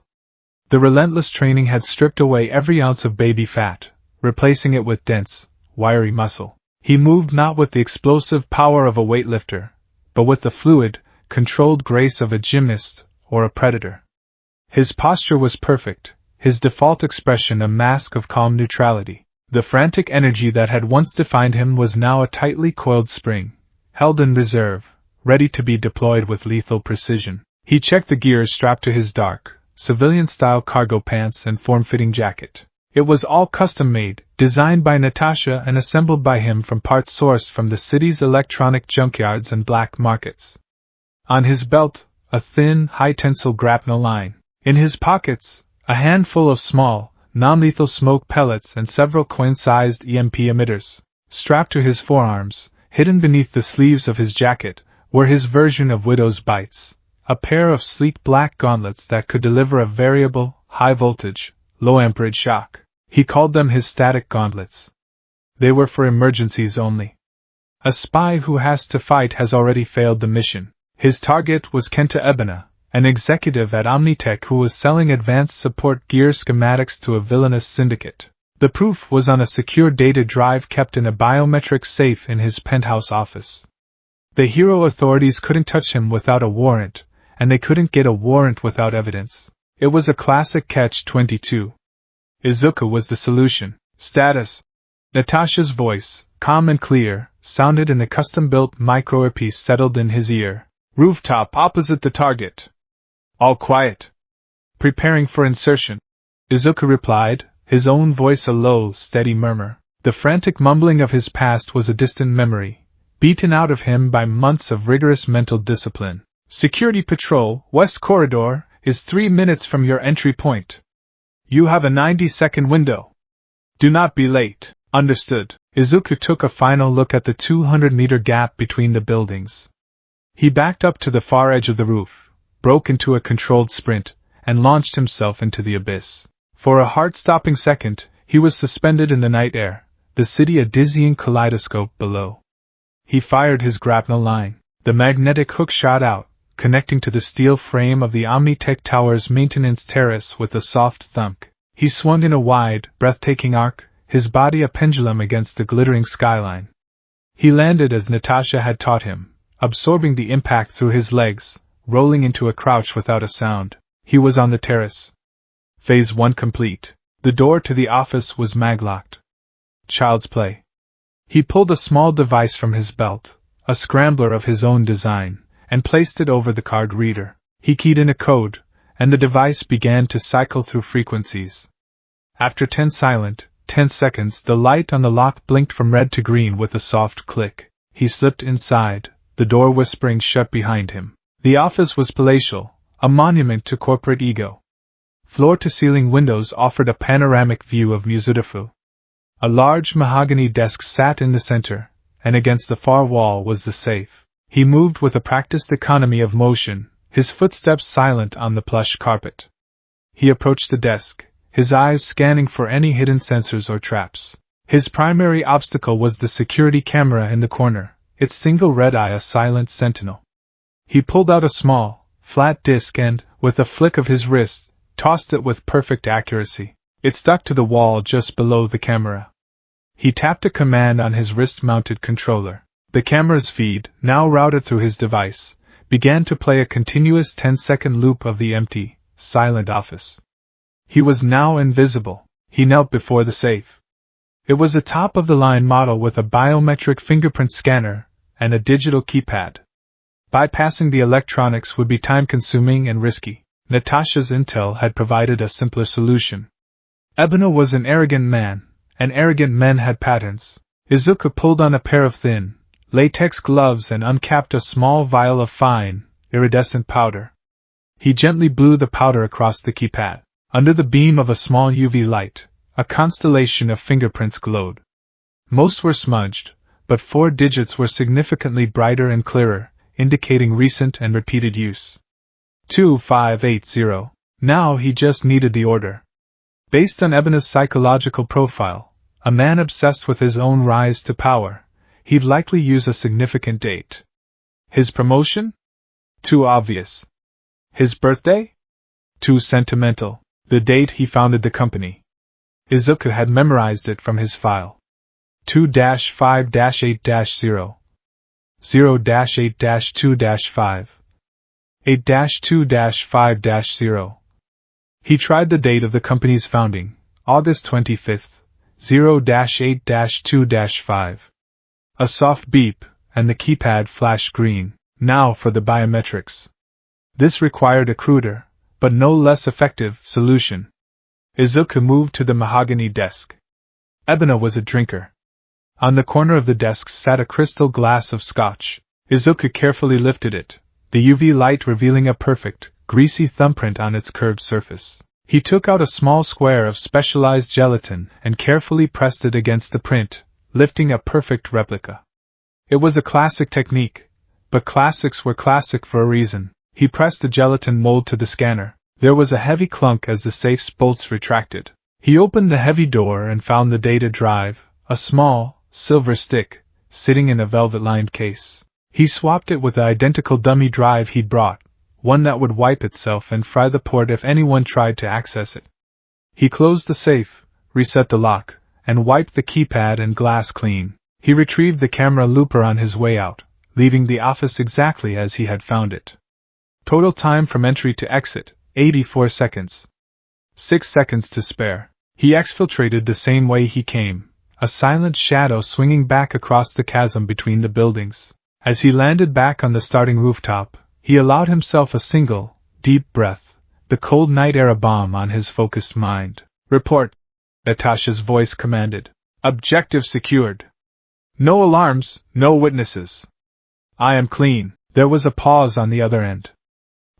The relentless training had stripped away every ounce of baby fat, replacing it with dense, wiry muscle. He moved not with the explosive power of a weightlifter, but with the fluid, controlled grace of a gymnast or a predator. His posture was perfect, his default expression a mask of calm neutrality. The frantic energy that had once defined him was now a tightly coiled spring, held in reserve, ready to be deployed with lethal precision. He checked the gears strapped to his dark, civilian-style cargo pants and form-fitting jacket. It was all custom-made, designed by Natasha and assembled by him from parts sourced from the city's electronic junkyards and black markets. On his belt, a thin, high-tensile grapnel line. In his pockets, a handful of small, non-lethal smoke pellets and several coin-sized EMP emitters. Strapped to his forearms, hidden beneath the sleeves of his jacket, were his version of Widow's Bites, a pair of sleek black gauntlets that could deliver a variable, high-voltage, low-amperage shock. He called them his static gauntlets. They were for emergencies only. A spy who has to fight has already failed the mission. His target was Kenta Ebina, an executive at Omnitech who was selling advanced support gear schematics to a villainous syndicate. The proof was on a secure data drive kept in a biometric safe in his penthouse office. The hero authorities couldn't touch him without a warrant, and they couldn't get a warrant without evidence. It was a classic catch-22. Izuku was the solution. Status. Natasha's voice, calm and clear, sounded in the custom-built micro-earpiece settled in his ear. Rooftop opposite the target. All quiet. Preparing for insertion. Izuku replied, his own voice a low, steady murmur. The frantic mumbling of his past was a distant memory, beaten out of him by months of rigorous mental discipline. Security patrol, West Corridor, is 3 minutes from your entry point. You have a 90-second window. Do not be late. Understood. Izuku took a final look at the 200-meter gap between the buildings. He backed up to the far edge of the roof, broke into a controlled sprint, and launched himself into the abyss. For a heart-stopping second, he was suspended in the night air, the city a dizzying kaleidoscope below. He fired his grapnel line. The magnetic hook shot out, connecting to the steel frame of the Omnitech Tower's maintenance terrace with a soft thunk. He swung in a wide, breathtaking arc, his body a pendulum against the glittering skyline. He landed as Natasha had taught him, absorbing the impact through his legs, rolling into a crouch without a sound. He was on the terrace. Phase 1 complete. The door to the office was maglocked. Child's play. He pulled a small device from his belt, a scrambler of his own design, and placed it over the card reader. He keyed in a code, and the device began to cycle through frequencies. After 10 seconds, the light on the lock blinked from red to green with a soft click. He slipped inside, the door whispering shut behind him. The office was palatial, a monument to corporate ego. Floor-to-ceiling windows offered a panoramic view of Mizudafu. A large mahogany desk sat in the center, and against the far wall was the safe. He moved with a practiced economy of motion, his footsteps silent on the plush carpet. He approached the desk, his eyes scanning for any hidden sensors or traps. His primary obstacle was the security camera in the corner, its single red eye a silent sentinel. He pulled out a small, flat disc and, with a flick of his wrist, tossed it with perfect accuracy. It stuck to the wall just below the camera. He tapped a command on his wrist-mounted controller. The camera's feed, now routed through his device, began to play a continuous 10-second loop of the empty, silent office. He was now invisible. He knelt before the safe. It was a top-of-the-line model with a biometric fingerprint scanner and a digital keypad. Bypassing the electronics would be time-consuming and risky. Natasha's intel had provided a simpler solution. Ebino was an arrogant man, and arrogant men had patterns. Izuku pulled on a pair of thin, latex gloves and uncapped a small vial of fine, iridescent powder. He gently blew the powder across the keypad. Under the beam of a small UV light, a constellation of fingerprints glowed. Most were smudged, but 4 digits were significantly brighter and clearer, indicating recent and repeated use. 2580. Now he just needed the order. Based on Ebina's psychological profile, a man obsessed with his own rise to power, he'd likely use a significant date. His promotion? Too obvious. His birthday? Too sentimental. The date he founded the company. Izuku had memorized it from his file. 2-5-8-0. 0-8-2-5. 8-2-5-0. He tried the date of the company's founding, August 25th, 0-8-2-5. A soft beep, and the keypad flashed green. Now for the biometrics. This required a cruder, but no less effective, solution. Izuku moved to the mahogany desk. Ebina was a drinker. On the corner of the desk sat a crystal glass of scotch. Izuku carefully lifted it, the UV light revealing a perfect, greasy thumbprint on its curved surface. He took out a small square of specialized gelatin and carefully pressed it against the print, lifting a perfect replica. It was a classic technique, but classics were classic for a reason. He pressed the gelatin mold to the scanner. There was a heavy clunk as the safe's bolts retracted. He opened the heavy door and found the data drive, a small, silver stick, sitting in a velvet-lined case. He swapped it with the identical dummy drive he'd brought, one that would wipe itself and fry the port if anyone tried to access it. He closed the safe, reset the lock, and wiped the keypad and glass clean. He retrieved the camera looper on his way out, leaving the office exactly as he had found it. Total time from entry to exit, 84 seconds. 6 seconds to spare. He exfiltrated the same way he came, a silent shadow swinging back across the chasm between the buildings. As he landed back on the starting rooftop, he allowed himself a single, deep breath, the cold night air a balm on his focused mind. Report, Natasha's voice commanded. Objective secured. No alarms, no witnesses. I am clean. There was a pause on the other end.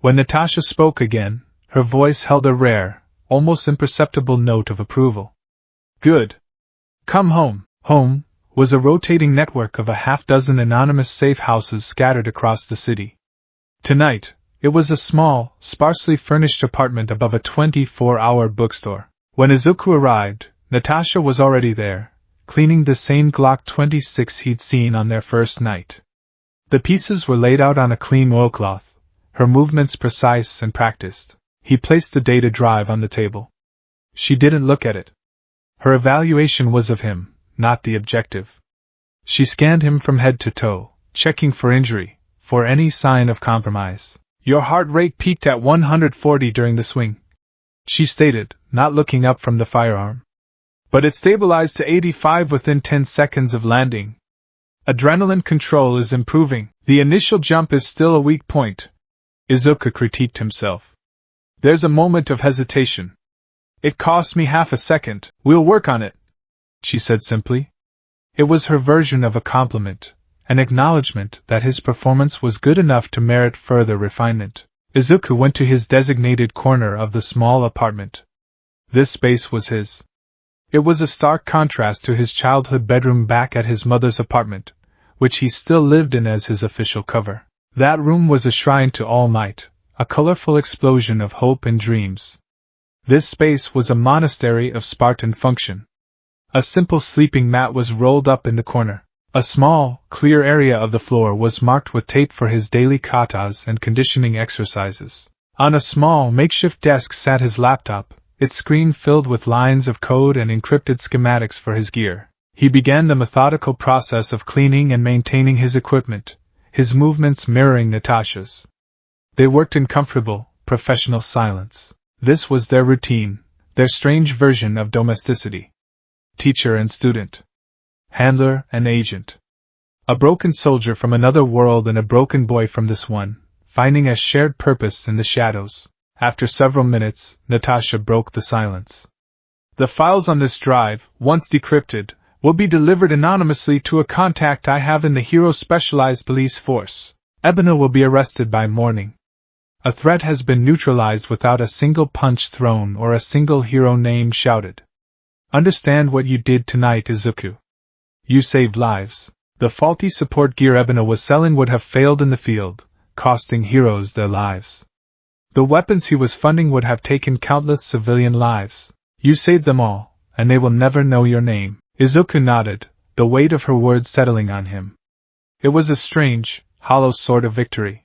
When Natasha spoke again, her voice held a rare, almost imperceptible note of approval. Good. Come home. Home was a rotating network of a half-dozen anonymous safe houses scattered across the city. Tonight, it was a small, sparsely furnished apartment above a 24-hour bookstore. When Izuku arrived, Natasha was already there, cleaning the same Glock 26 he'd seen on their first night. The pieces were laid out on a clean oilcloth, her movements precise and practiced. He placed the data drive on the table. She didn't look at it. Her evaluation was of him, not the objective. She scanned him from head to toe, checking for injury, for any sign of compromise. Your heart rate peaked at 140 during the swing, she stated, not looking up from the firearm. But it stabilized to 85 within 10 seconds of landing. Adrenaline control is improving. The initial jump is still a weak point, Izuku critiqued himself. There's a moment of hesitation. It cost me half a second. We'll work on it, she said simply. It was her version of a compliment, an acknowledgement that his performance was good enough to merit further refinement. Izuku went to his designated corner of the small apartment. This space was his. It was a stark contrast to his childhood bedroom back at his mother's apartment, which he still lived in as his official cover. That room was a shrine to All Might, a colorful explosion of hope and dreams. This space was a monastery of Spartan function. A simple sleeping mat was rolled up in the corner. A small, clear area of the floor was marked with tape for his daily katas and conditioning exercises. On a small, makeshift desk sat his laptop, its screen filled with lines of code and encrypted schematics for his gear. He began the methodical process of cleaning and maintaining his equipment, his movements mirroring Natasha's. They worked in comfortable, professional silence. This was their routine, their strange version of domesticity. Teacher and student. Handler and agent. A broken soldier from another world and a broken boy from this one, finding a shared purpose in the shadows. After several minutes, Natasha broke the silence. The files on this drive, once decrypted, will be delivered anonymously to a contact I have in the Hero Specialized Police Force. Ebina will be arrested by morning. A threat has been neutralized without a single punch thrown or a single hero name shouted. Understand what you did tonight, Izuku. You saved lives. The faulty support gear Ebina was selling would have failed in the field, costing heroes their lives. The weapons he was funding would have taken countless civilian lives. You saved them all, and they will never know your name. Izuku nodded, the weight of her words settling on him. It was a strange, hollow sort of victory.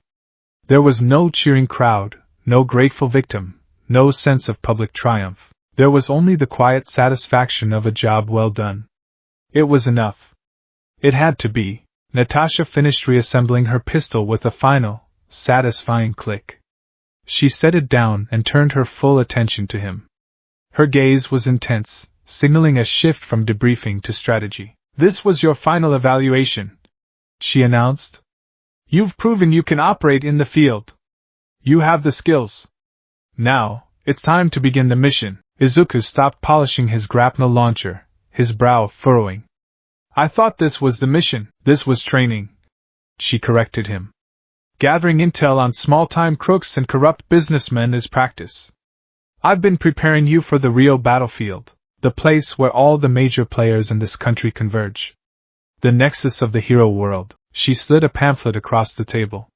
There was no cheering crowd, no grateful victim, no sense of public triumph. There was only the quiet satisfaction of a job well done. It was enough. It had to be. Natasha finished reassembling her pistol with a final, satisfying click. She set it down and turned her full attention to him. Her gaze was intense, signaling a shift from debriefing to strategy. This was your final evaluation, she announced. You've proven you can operate in the field. You have the skills. Now, it's time to begin the mission. Izuku stopped polishing his grapnel launcher, his brow furrowing. I thought this was the mission. This was training, she corrected him. Gathering intel on small-time crooks and corrupt businessmen is practice. I've been preparing you for the real battlefield, the place where all the major players in this country converge. The nexus of the hero world. She slid a pamphlet across the table.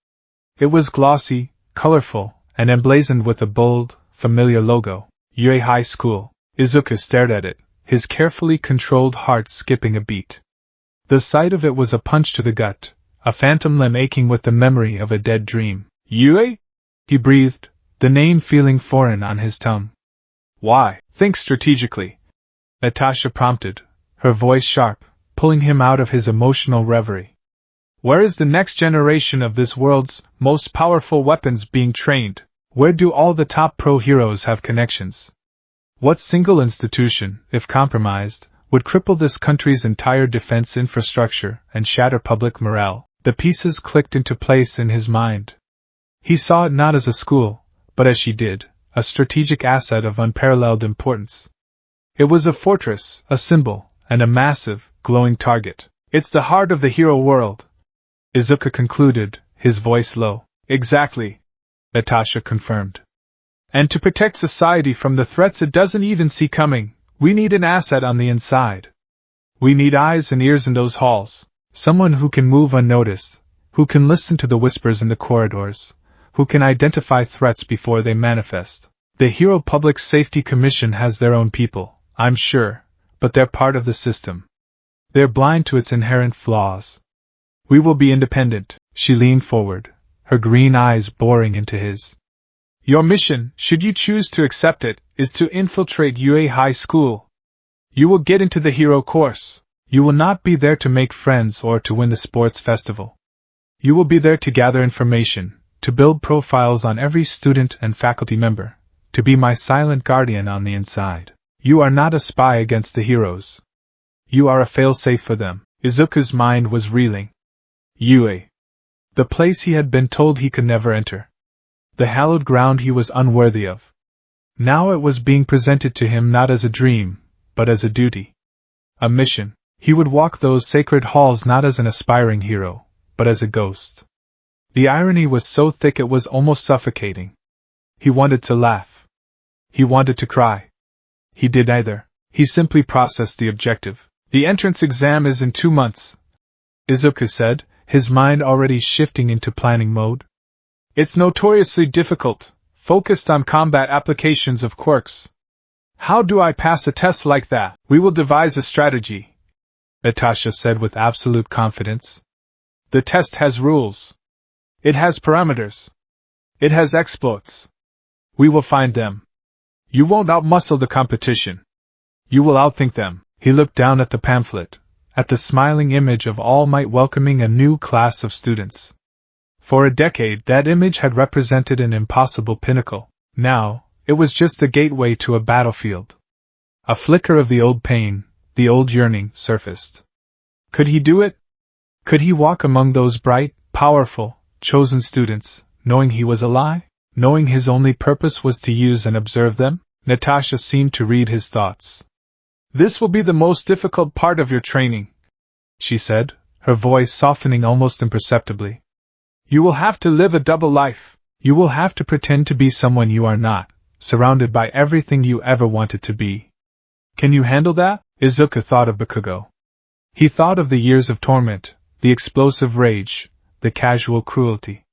It was glossy, colorful, and emblazoned with a bold, familiar logo. Yue High School. Izuku stared at it, his carefully controlled heart skipping a beat. The sight of it was a punch to the gut, a phantom limb aching with the memory of a dead dream. Yue? He breathed, the name feeling foreign on his tongue. Why? Think strategically, Natasha prompted, her voice sharp, pulling him out of his emotional reverie. Where is the next generation of this world's most powerful weapons being trained? Where do all the top pro heroes have connections? What single institution, if compromised, would cripple this country's entire defense infrastructure and shatter public morale? The pieces clicked into place in his mind. He saw it not as a school, but as she did, a strategic asset of unparalleled importance. It was a fortress, a symbol, and a massive, glowing target. It's the heart of the hero world, Izuku concluded, his voice low. Exactly, Natasha confirmed. And to protect society from the threats it doesn't even see coming, we need an asset on the inside. We need eyes and ears in those halls, someone who can move unnoticed, who can listen to the whispers in the corridors, who can identify threats before they manifest. The Hero Public Safety Commission has their own people, I'm sure, but they're part of the system. They're blind to its inherent flaws. We will be independent. She leaned forward, her green eyes boring into his. Your mission, should you choose to accept it, is to infiltrate Yue High School. You will get into the hero course. You will not be there to make friends or to win the sports festival. You will be there to gather information, to build profiles on every student and faculty member, to be my silent guardian on the inside. You are not a spy against the heroes. You are a failsafe for them. Izuku's mind was reeling. Yue. The place he had been told he could never enter. The hallowed ground he was unworthy of. Now it was being presented to him not as a dream, but as a duty. A mission. He would walk those sacred halls not as an aspiring hero, but as a ghost. The irony was so thick it was almost suffocating. He wanted to laugh. He wanted to cry. He did neither. He simply processed the objective. The entrance exam is in 2 months, Izuku said, his mind already shifting into planning mode. It's notoriously difficult, focused on combat applications of quirks. How do I pass a test like that? We will devise a strategy, Natasha said with absolute confidence. The test has rules. It has parameters. It has exploits. We will find them. You won't outmuscle the competition. You will outthink them. He looked down at the pamphlet, at the smiling image of All Might welcoming a new class of students. For a decade, that image had represented an impossible pinnacle. Now, it was just the gateway to a battlefield. A flicker of the old pain, the old yearning, surfaced. Could he do it? Could he walk among those bright, powerful, chosen students, knowing he was a lie? Knowing his only purpose was to use and observe them? Natasha seemed to read his thoughts. This will be the most difficult part of your training, she said, her voice softening almost imperceptibly. You will have to live a double life. You will have to pretend to be someone you are not, surrounded by everything you ever wanted to be. Can you handle that? Izuku thought of Bakugo. He thought of the years of torment, the explosive rage, the casual cruelty.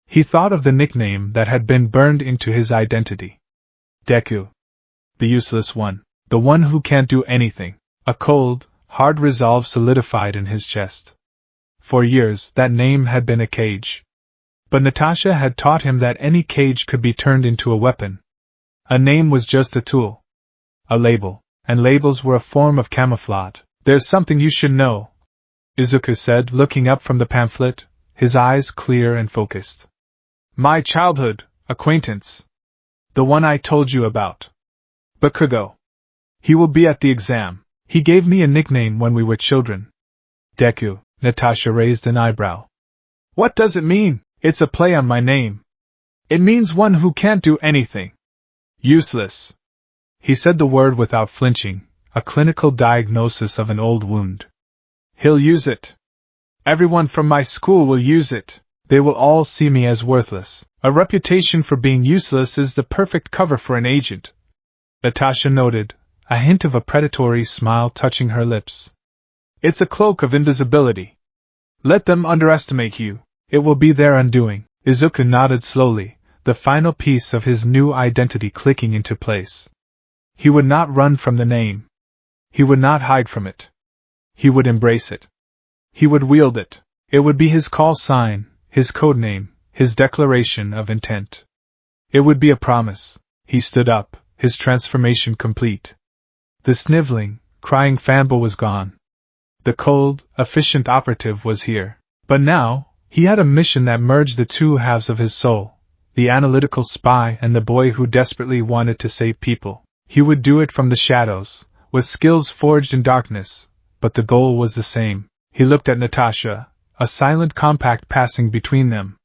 He thought of the nickname that had been burned into his identity. Deku. The useless one. The one who can't do anything. A cold, hard resolve solidified in his chest. For years, that name had been a cage. But Natasha had taught him that any cage could be turned into a weapon. A name was just a tool. A label. And labels were a form of camouflage. There's something you should know, Izuku said, looking up from the pamphlet, his eyes clear and focused. My childhood acquaintance. The one I told you about. Bakugo. He will be at the exam. He gave me a nickname when we were children. Deku. Natasha raised an eyebrow. What does it mean? It's a play on my name. It means one who can't do anything. Useless. He said the word without flinching, a clinical diagnosis of an old wound. He'll use it. Everyone from my school will use it. They will all see me as worthless. A reputation for being useless is the perfect cover for an agent, Natasha noted, a hint of a predatory smile touching her lips. It's a cloak of invisibility. Let them underestimate you. It will be their undoing. Izuku nodded slowly, the final piece of his new identity clicking into place. He would not run from the name. He would not hide from it. He would embrace it. He would wield it. It would be his call sign, his code name, his declaration of intent. It would be a promise. He stood up, his transformation complete. The sniveling, crying fanboy was gone. The cold, efficient operative was here. But now, he had a mission that merged the two halves of his soul, the analytical spy and the boy who desperately wanted to save people. He would do it from the shadows, with skills forged in darkness, but the goal was the same. He looked at Natasha, a silent compact passing between them.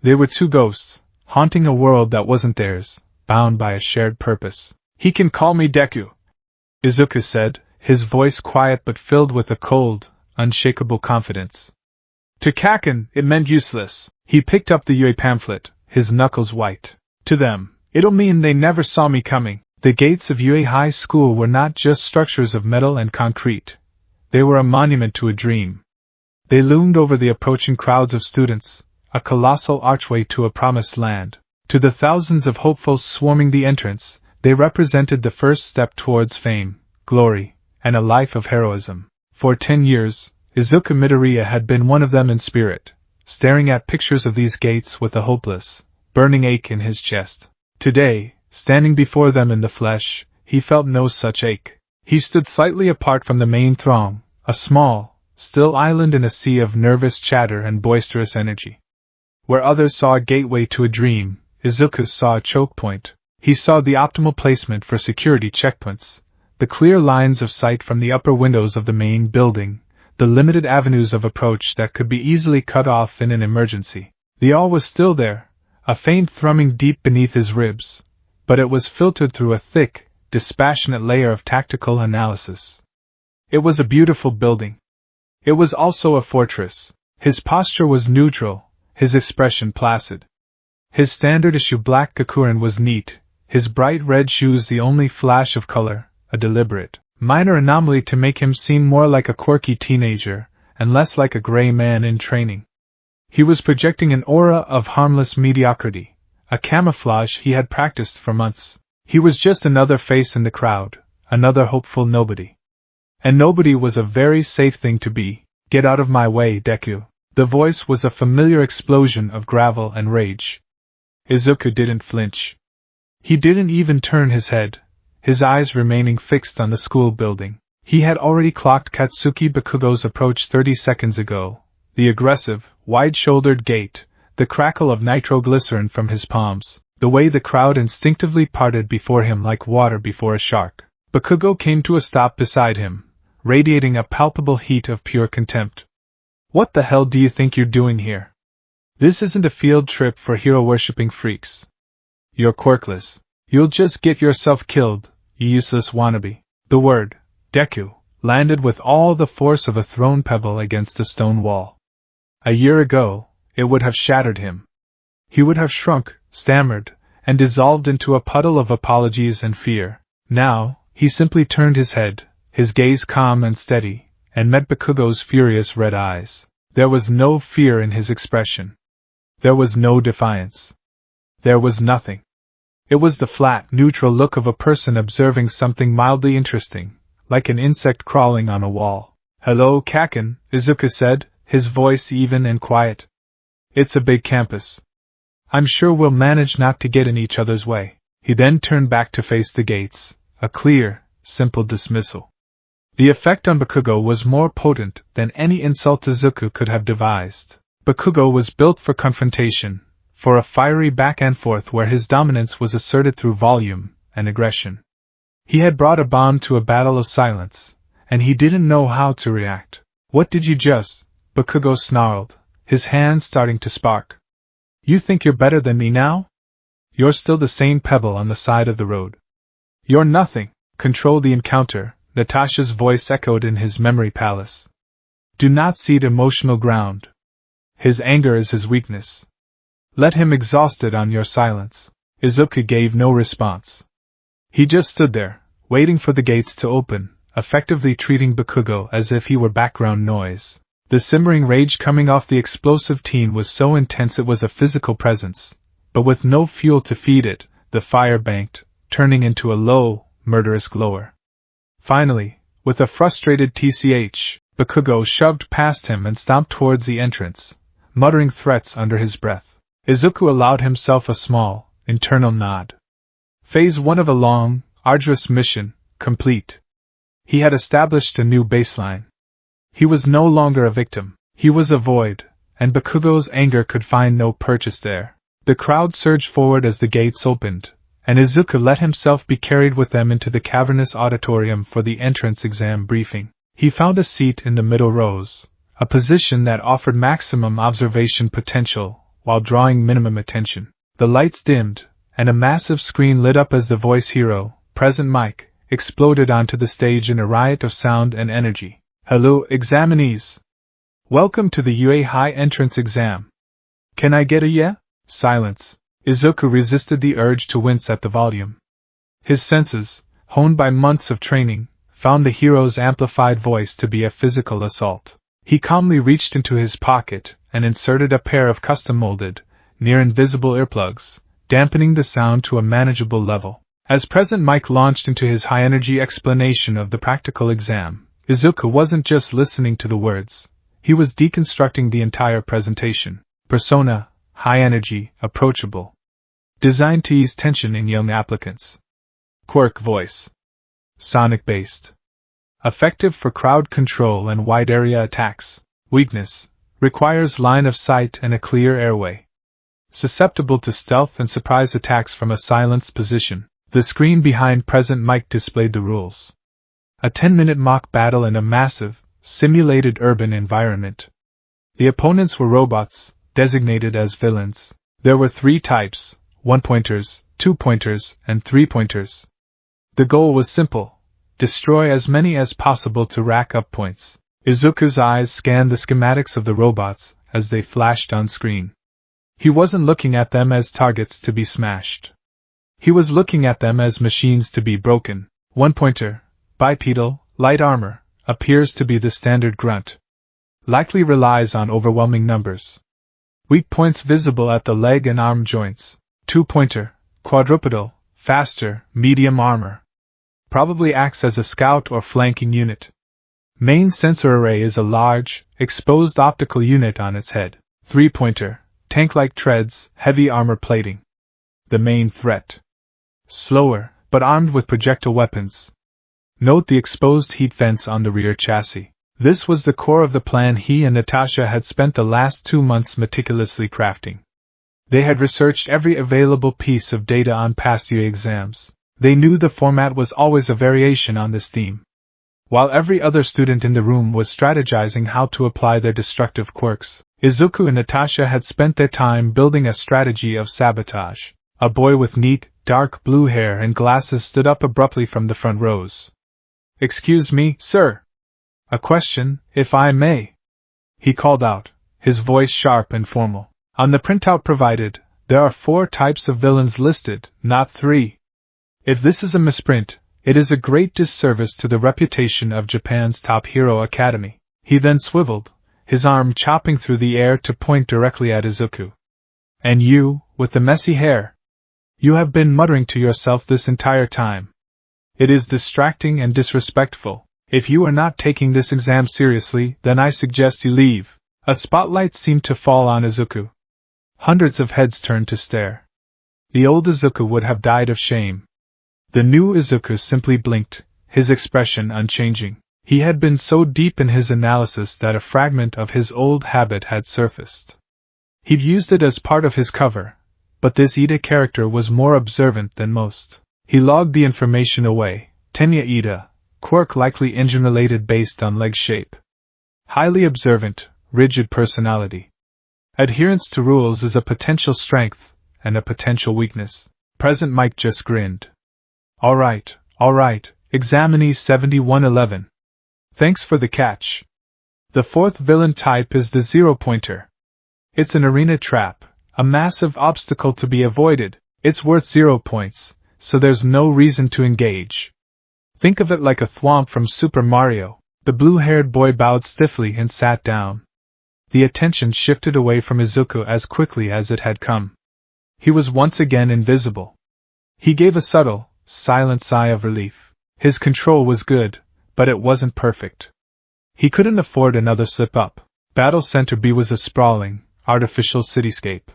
They were two ghosts, haunting a world that wasn't theirs, bound by a shared purpose. He can call me Deku, Izuku said, his voice quiet but filled with a cold, unshakable confidence. To Kaken, it meant useless. He picked up the Yui pamphlet, his knuckles white. To them, it'll mean they never saw me coming. The gates of Yui High School were not just structures of metal and concrete. They were a monument to a dream. They loomed over the approaching crowds of students, a colossal archway to a promised land. To the thousands of hopefuls swarming the entrance, they represented the first step towards fame, glory, and a life of heroism. For 10 years, Izuku Midoriya had been one of them in spirit, staring at pictures of these gates with a hopeless, burning ache in his chest. Today, standing before them in the flesh, he felt no such ache. He stood slightly apart from the main throng, a small, still island in a sea of nervous chatter and boisterous energy. Where others saw a gateway to a dream, Izuku saw a choke point. He saw the optimal placement for security checkpoints, the clear lines of sight from the upper windows of the main building, the limited avenues of approach that could be easily cut off in an emergency. The awe was still there, a faint thrumming deep beneath his ribs, but it was filtered through a thick, dispassionate layer of tactical analysis. It was a beautiful building. It was also a fortress. His posture was neutral, his expression placid. His standard-issue black Gakurin was neat, his bright red shoes the only flash of color, a deliberate, minor anomaly to make him seem more like a quirky teenager, and less like a gray man in training. He was projecting an aura of harmless mediocrity, a camouflage he had practiced for months. He was just another face in the crowd, another hopeful nobody. And nobody was a very safe thing to be. Get out of my way, Deku. The voice was a familiar explosion of gravel and rage. Izuku didn't flinch. He didn't even turn his head, his eyes remaining fixed on the school building. He had already clocked Katsuki Bakugo's approach 30 seconds ago. The aggressive, wide-shouldered gait, the crackle of nitroglycerin from his palms, the way the crowd instinctively parted before him like water before a shark. Bakugo came to a stop beside him, radiating a palpable heat of pure contempt. What the hell do you think you're doing here? This isn't a field trip for hero-worshipping freaks. You're quirkless. You'll just get yourself killed, you useless wannabe. The word, Deku, landed with all the force of a thrown pebble against a stone wall. A year ago, it would have shattered him. He would have shrunk, stammered, and dissolved into a puddle of apologies and fear. Now, he simply turned his head, his gaze calm and steady, and met Bakugo's furious red eyes. There was no fear in his expression. There was no defiance. There was nothing. It was the flat, neutral look of a person observing something mildly interesting, like an insect crawling on a wall. Hello, Kaken, Izuku said, his voice even and quiet. It's a big campus. I'm sure we'll manage not to get in each other's way. He then turned back to face the gates, a clear, simple dismissal. The effect on Bakugo was more potent than any insult Izuku could have devised. Bakugo was built for confrontation, for a fiery back and forth where his dominance was asserted through volume and aggression. He had brought a bomb to a battle of silence, and he didn't know how to react. What did you just? Bakugo snarled, his hands starting to spark. You think you're better than me now? You're still the same pebble on the side of the road. You're nothing. Control the encounter, Natasha's voice echoed in his memory palace. Do not cede emotional ground. His anger is his weakness. Let him exhausted on your silence. Izuku gave no response. He just stood there, waiting for the gates to open, effectively treating Bakugo as if he were background noise. The simmering rage coming off the explosive teen was so intense it was a physical presence, but with no fuel to feed it, the fire banked, turning into a low, murderous glower. Finally, with a frustrated tch, Bakugo shoved past him and stomped towards the entrance, muttering threats under his breath. Izuku allowed himself a small, internal nod. Phase 1 of a long, arduous mission, complete. He had established a new baseline. He was no longer a victim, he was a void, and Bakugo's anger could find no purchase there. The crowd surged forward as the gates opened, and Izuku let himself be carried with them into the cavernous auditorium for the entrance exam briefing. He found a seat in the middle rows, a position that offered maximum observation potential while drawing minimum attention. The lights dimmed, and a massive screen lit up as the voice hero, Present Mike, exploded onto the stage in a riot of sound and energy. Hello, examinees. Welcome to the UA High Entrance Exam. Can I get a yeah? Silence. Izuku resisted the urge to wince at the volume. His senses, honed by months of training, found the hero's amplified voice to be a physical assault. He calmly reached into his pocket and inserted a pair of custom-molded, near-invisible earplugs, dampening the sound to a manageable level. As Present Mike launched into his high-energy explanation of the practical exam, Izuku wasn't just listening to the words, he was deconstructing the entire presentation. Persona, high-energy, approachable. Designed to ease tension in young applicants. Quirk voice. Sonic-based. Effective for crowd control and wide-area attacks. Weakness. Requires line of sight and a clear airway. Susceptible to stealth and surprise attacks from a silenced position. The screen behind Present Mike displayed the rules. A 10-minute mock battle in a massive, simulated urban environment. The opponents were robots, designated as villains. There were 3 types, 1-pointers, 2-pointers, and 3-pointers. The goal was simple, destroy as many as possible to rack up points. Izuku's eyes scanned the schematics of the robots as they flashed on screen. He wasn't looking at them as targets to be smashed. He was looking at them as machines to be broken. One pointer, bipedal, light armor, appears to be the standard grunt. Likely relies on overwhelming numbers. Weak points visible at the leg and arm joints. Two-pointer, quadrupedal, faster, medium armor. Probably acts as a scout or flanking unit. Main sensor array is a large, exposed optical unit on its head. Three-pointer, tank-like treads, heavy armor plating. The main threat. Slower, but armed with projectile weapons. Note the exposed heat vents on the rear chassis. This was the core of the plan he and Natasha had spent the last 2 months meticulously crafting. They had researched every available piece of data on past year exams. They knew the format was always a variation on this theme. While every other student in the room was strategizing how to apply their destructive quirks, Izuku and Natasha had spent their time building a strategy of sabotage. A boy with neat, dark blue hair and glasses stood up abruptly from the front rows. "Excuse me, sir. A question, if I may," he called out, his voice sharp and formal. "On the printout provided, there are 4 types of villains listed, not 3. If this is a misprint, it is a great disservice to the reputation of Japan's top hero academy." He then swiveled, his arm chopping through the air to point directly at Izuku. "And you, with the messy hair. You have been muttering to yourself this entire time. It is distracting and disrespectful. If you are not taking this exam seriously, then I suggest you leave." A spotlight seemed to fall on Izuku. Hundreds of heads turned to stare. The old Izuku would have died of shame. The new Izuku simply blinked, his expression unchanging. He had been so deep in his analysis that a fragment of his old habit had surfaced. He'd used it as part of his cover, but this Ida character was more observant than most. He logged the information away. Tenya Ida, quirk likely engine-related based on leg shape. Highly observant, rigid personality. Adherence to rules is a potential strength, and a potential weakness. Present Mike just grinned. All right, examinee 7111. Thanks for the catch. The 4th villain type is the zero-pointer. It's an arena trap, a massive obstacle to be avoided. It's worth 0 points, so there's no reason to engage. Think of it like a thwomp from Super Mario. The blue-haired boy bowed stiffly and sat down. The attention shifted away from Izuku as quickly as it had come. He was once again invisible. He gave a subtle, silent sigh of relief. His control was good, but it wasn't perfect. He couldn't afford another slip-up. Battle Center B was a sprawling, artificial cityscape.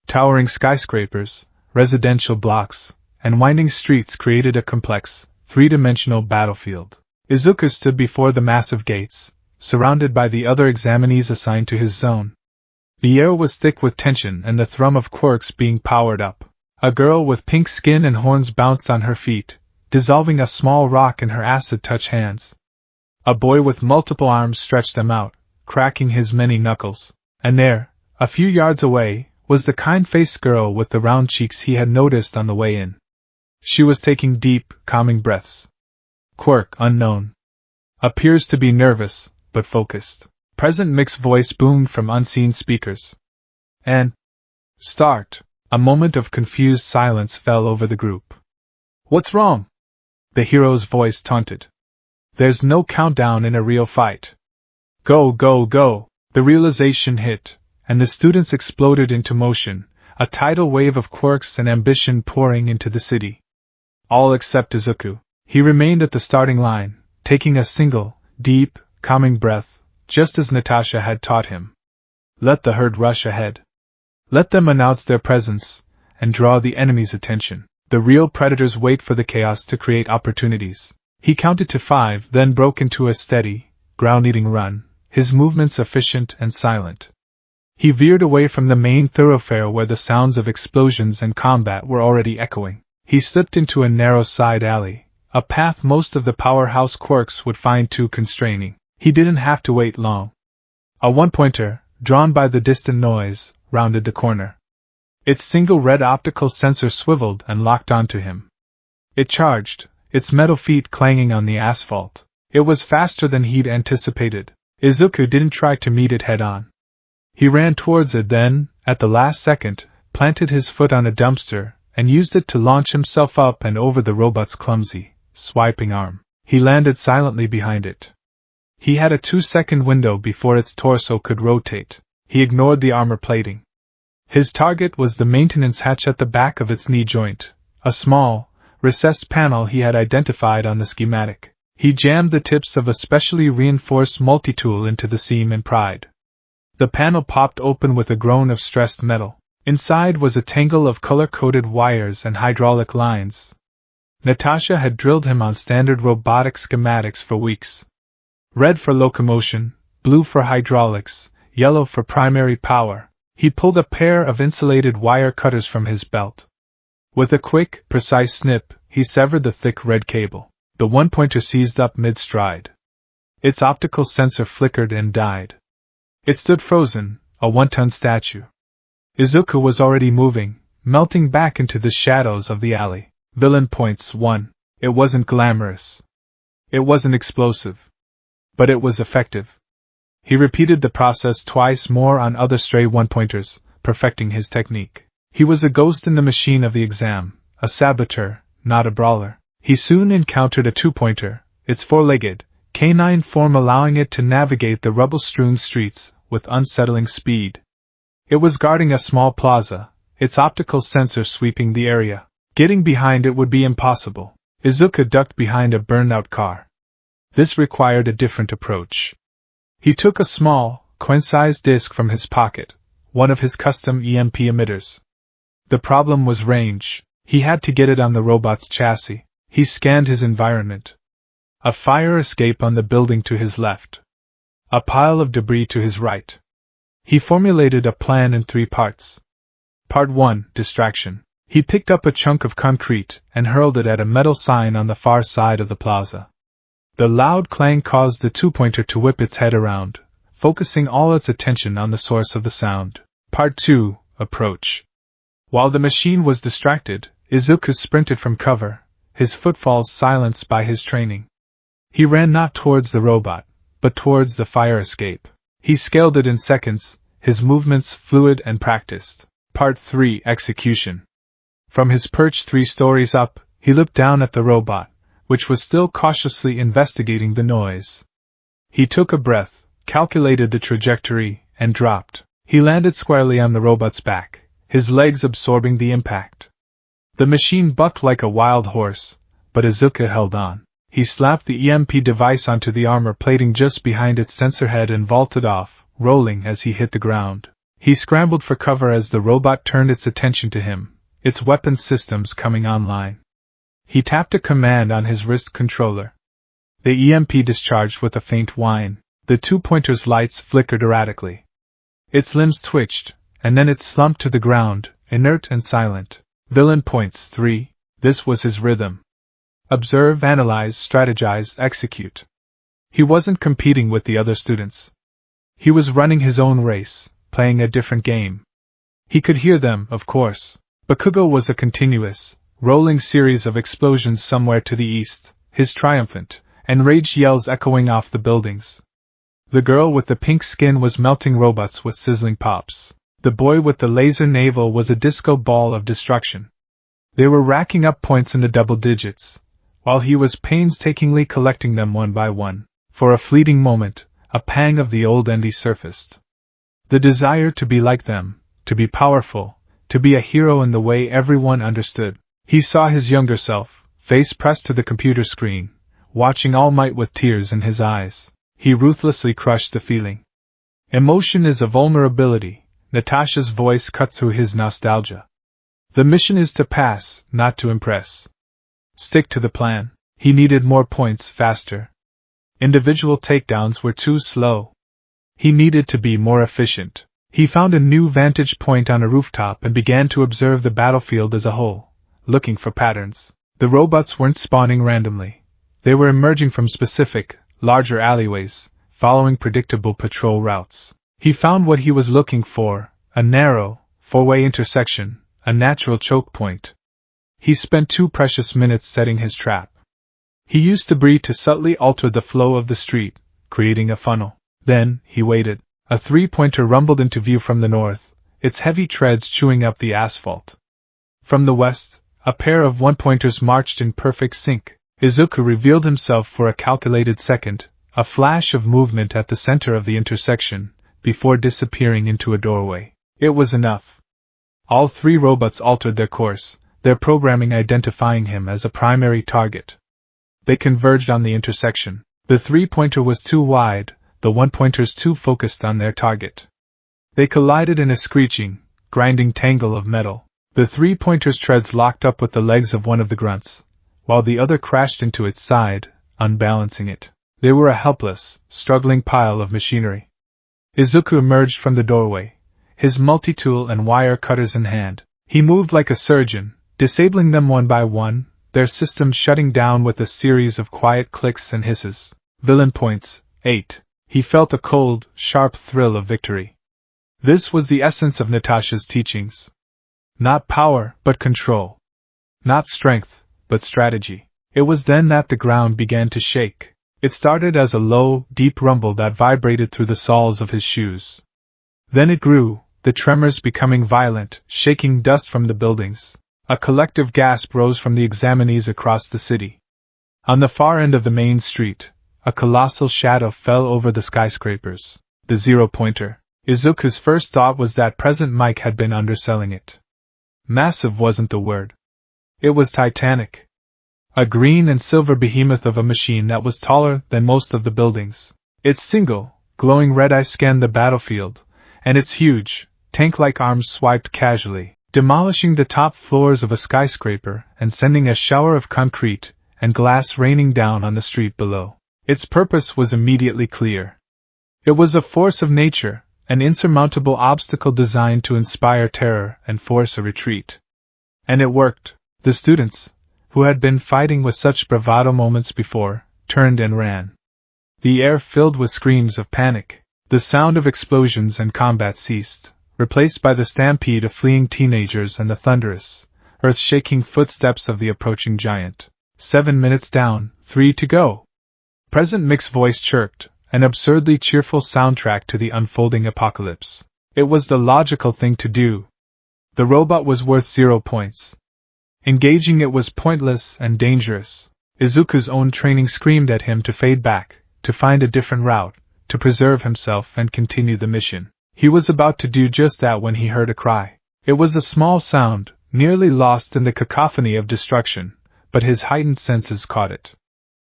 Towering skyscrapers, residential blocks, and winding streets created a complex, 3-dimensional battlefield. Izuku stood before the massive gates, surrounded by the other examinees assigned to his zone. The air was thick with tension and the thrum of quirks being powered up. A girl with pink skin and horns bounced on her feet, dissolving a small rock in her acid-touch hands. A boy with multiple arms stretched them out, cracking his many knuckles. And there, a few yards away, was the kind-faced girl with the round cheeks he had noticed on the way in. She was taking deep, calming breaths. Quirk unknown. Appears to be nervous, but focused. Present mixed voice boomed from unseen speakers. And start. A moment of confused silence fell over the group. What's wrong? The hero's voice taunted. There's no countdown in a real fight. Go, go, go. The realization hit, and the students exploded into motion, a tidal wave of quirks and ambition pouring into the city. All except Izuku. He remained at the starting line, taking a single, deep, calming breath, just as Natasha had taught him. Let the herd rush ahead. Let them announce their presence, and draw the enemy's attention. The real predators wait for the chaos to create opportunities. He counted to 5, then broke into a steady, ground-eating run, his movements efficient and silent. He veered away from the main thoroughfare where the sounds of explosions and combat were already echoing. He slipped into a narrow side alley, a path most of the powerhouse quirks would find too constraining. He didn't have to wait long. A one-pointer, drawn by the distant noise, rounded the corner. Its single red optical sensor swiveled and locked onto him. It charged, its metal feet clanging on the asphalt. It was faster than he'd anticipated. Izuku didn't try to meet it head-on. He ran towards it then, at the last second, planted his foot on a dumpster, and used it to launch himself up and over the robot's clumsy, swiping arm. He landed silently behind it. He had a 2-second window before its torso could rotate. He ignored the armor plating. His target was the maintenance hatch at the back of its knee joint, a small, recessed panel he had identified on the schematic. He jammed the tips of a specially reinforced multi-tool into the seam and pried. The panel popped open with a groan of stressed metal. Inside was a tangle of color-coded wires and hydraulic lines. Natasha had drilled him on standard robotic schematics for weeks. Red for locomotion, blue for hydraulics, yellow for primary power. He pulled a pair of insulated wire cutters from his belt. With a quick, precise snip, he severed the thick red cable. The one-pointer seized up mid-stride. Its optical sensor flickered and died. It stood frozen, a 1-ton statue. Izuku was already moving, melting back into the shadows of the alley. Villain points 1. It wasn't glamorous. It wasn't explosive. But it was effective. He repeated the process twice more on other stray one-pointers, perfecting his technique. He was a ghost in the machine of the exam, a saboteur, not a brawler. He soon encountered a 2-pointer, its 4-legged, canine form allowing it to navigate the rubble-strewn streets with unsettling speed. It was guarding a small plaza, its optical sensor sweeping the area. Getting behind it would be impossible. Izuku ducked behind a burned-out car. This required a different approach. He took a small, coin-sized disc from his pocket, one of his custom EMP emitters. The problem was range. He had to get it on the robot's chassis. He scanned his environment. A fire escape on the building to his left. A pile of debris to his right. He formulated a plan in 3 parts. Part 1, Distraction. He picked up a chunk of concrete and hurled it at a metal sign on the far side of the plaza. The loud clang caused the 2-pointer to whip its head around, focusing all its attention on the source of the sound. Part 2, Approach. While the machine was distracted, Izuku sprinted from cover, his footfalls silenced by his training. He ran not towards the robot, but towards the fire escape. He scaled it in seconds, his movements fluid and practiced. Part 3, Execution. From his perch 3 stories up, he looked down at the robot, which was still cautiously investigating the noise. He took a breath, calculated the trajectory, and dropped. He landed squarely on the robot's back, his legs absorbing the impact. The machine bucked like a wild horse, but Izuku held on. He slapped the EMP device onto the armor plating just behind its sensor head and vaulted off, rolling as he hit the ground. He scrambled for cover as the robot turned its attention to him, its weapon systems coming online. He tapped a command on his wrist controller. The EMP discharged with a faint whine. The 2-pointer's lights flickered erratically. Its limbs twitched, and then it slumped to the ground, inert and silent. Villain points 3. This was his rhythm. Observe, analyze, strategize, execute. He wasn't competing with the other students. He was running his own race, playing a different game. He could hear them, of course. Bakugo was a continuous, rolling series of explosions somewhere to the east, his triumphant, enraged yells echoing off the buildings. The girl with the pink skin was melting robots with sizzling pops. The boy with the laser navel was a disco ball of destruction. They were racking up points in the double digits, while he was painstakingly collecting them one by one. For a fleeting moment, a pang of the old envy surfaced. The desire to be like them, to be powerful, to be a hero in the way everyone understood. He saw his younger self, face pressed to the computer screen, watching All Might with tears in his eyes. He ruthlessly crushed the feeling. Emotion is a vulnerability. Natasha's voice cut through his nostalgia. The mission is to pass, not to impress. Stick to the plan. He needed more points faster. Individual takedowns were too slow. He needed to be more efficient. He found a new vantage point on a rooftop and began to observe the battlefield as a whole, looking for patterns. The robots weren't spawning randomly. They were emerging from specific, larger alleyways, following predictable patrol routes. He found what he was looking for, a narrow, 4-way intersection, a natural choke point. He spent 2 precious minutes setting his trap. He used debris to subtly alter the flow of the street, creating a funnel. Then, he waited. A three-pointer rumbled into view from the north, its heavy treads chewing up the asphalt. From the west, a pair of one-pointers marched in perfect sync. Izuku revealed himself for a calculated second, a flash of movement at the center of the intersection, before disappearing into a doorway. It was enough. All three robots altered their course, their programming identifying him as a primary target. They converged on the intersection. The three-pointer was too wide, the one-pointers too focused on their target. They collided in a screeching, grinding tangle of metal. The three-pointer's treads locked up with the legs of one of the grunts, while the other crashed into its side, unbalancing it. They were a helpless, struggling pile of machinery. Izuku emerged from the doorway, his multi-tool and wire cutters in hand. He moved like a surgeon, disabling them one by one, their systems shutting down with a series of quiet clicks and hisses. Villain points, 8. He felt a cold, sharp thrill of victory. This was the essence of Natasha's teachings. Not power, but control. Not strength, but strategy. It was then that the ground began to shake. It started as a low, deep rumble that vibrated through the soles of his shoes. Then it grew, the tremors becoming violent, shaking dust from the buildings. A collective gasp rose from the examinees across the city. On the far end of the main street, a colossal shadow fell over the skyscrapers. The zero-pointer. Izuku's first thought was that President Mike had been underselling it. Massive wasn't the word. It was titanic. A green and silver behemoth of a machine that was taller than most of the buildings. Its single, glowing red eye scanned the battlefield, and its huge, tank-like arms swiped casually, demolishing the top floors of a skyscraper and sending a shower of concrete and glass raining down on the street below. Its purpose was immediately clear. It was a force of nature, an insurmountable obstacle designed to inspire terror and force a retreat. And it worked. The students, who had been fighting with such bravado moments before, turned and ran. The air filled with screams of panic. The sound of explosions and combat ceased, replaced by the stampede of fleeing teenagers and the thunderous, earth-shaking footsteps of the approaching giant. 7 minutes down, 3 to go. President Mick's voice chirped, an absurdly cheerful soundtrack to the unfolding apocalypse. It was the logical thing to do. The robot was worth 0 points. Engaging it was pointless and dangerous. Izuku's own training screamed at him to fade back, to find a different route, to preserve himself and continue the mission. He was about to do just that when he heard a cry. It was a small sound, nearly lost in the cacophony of destruction, but his heightened senses caught it.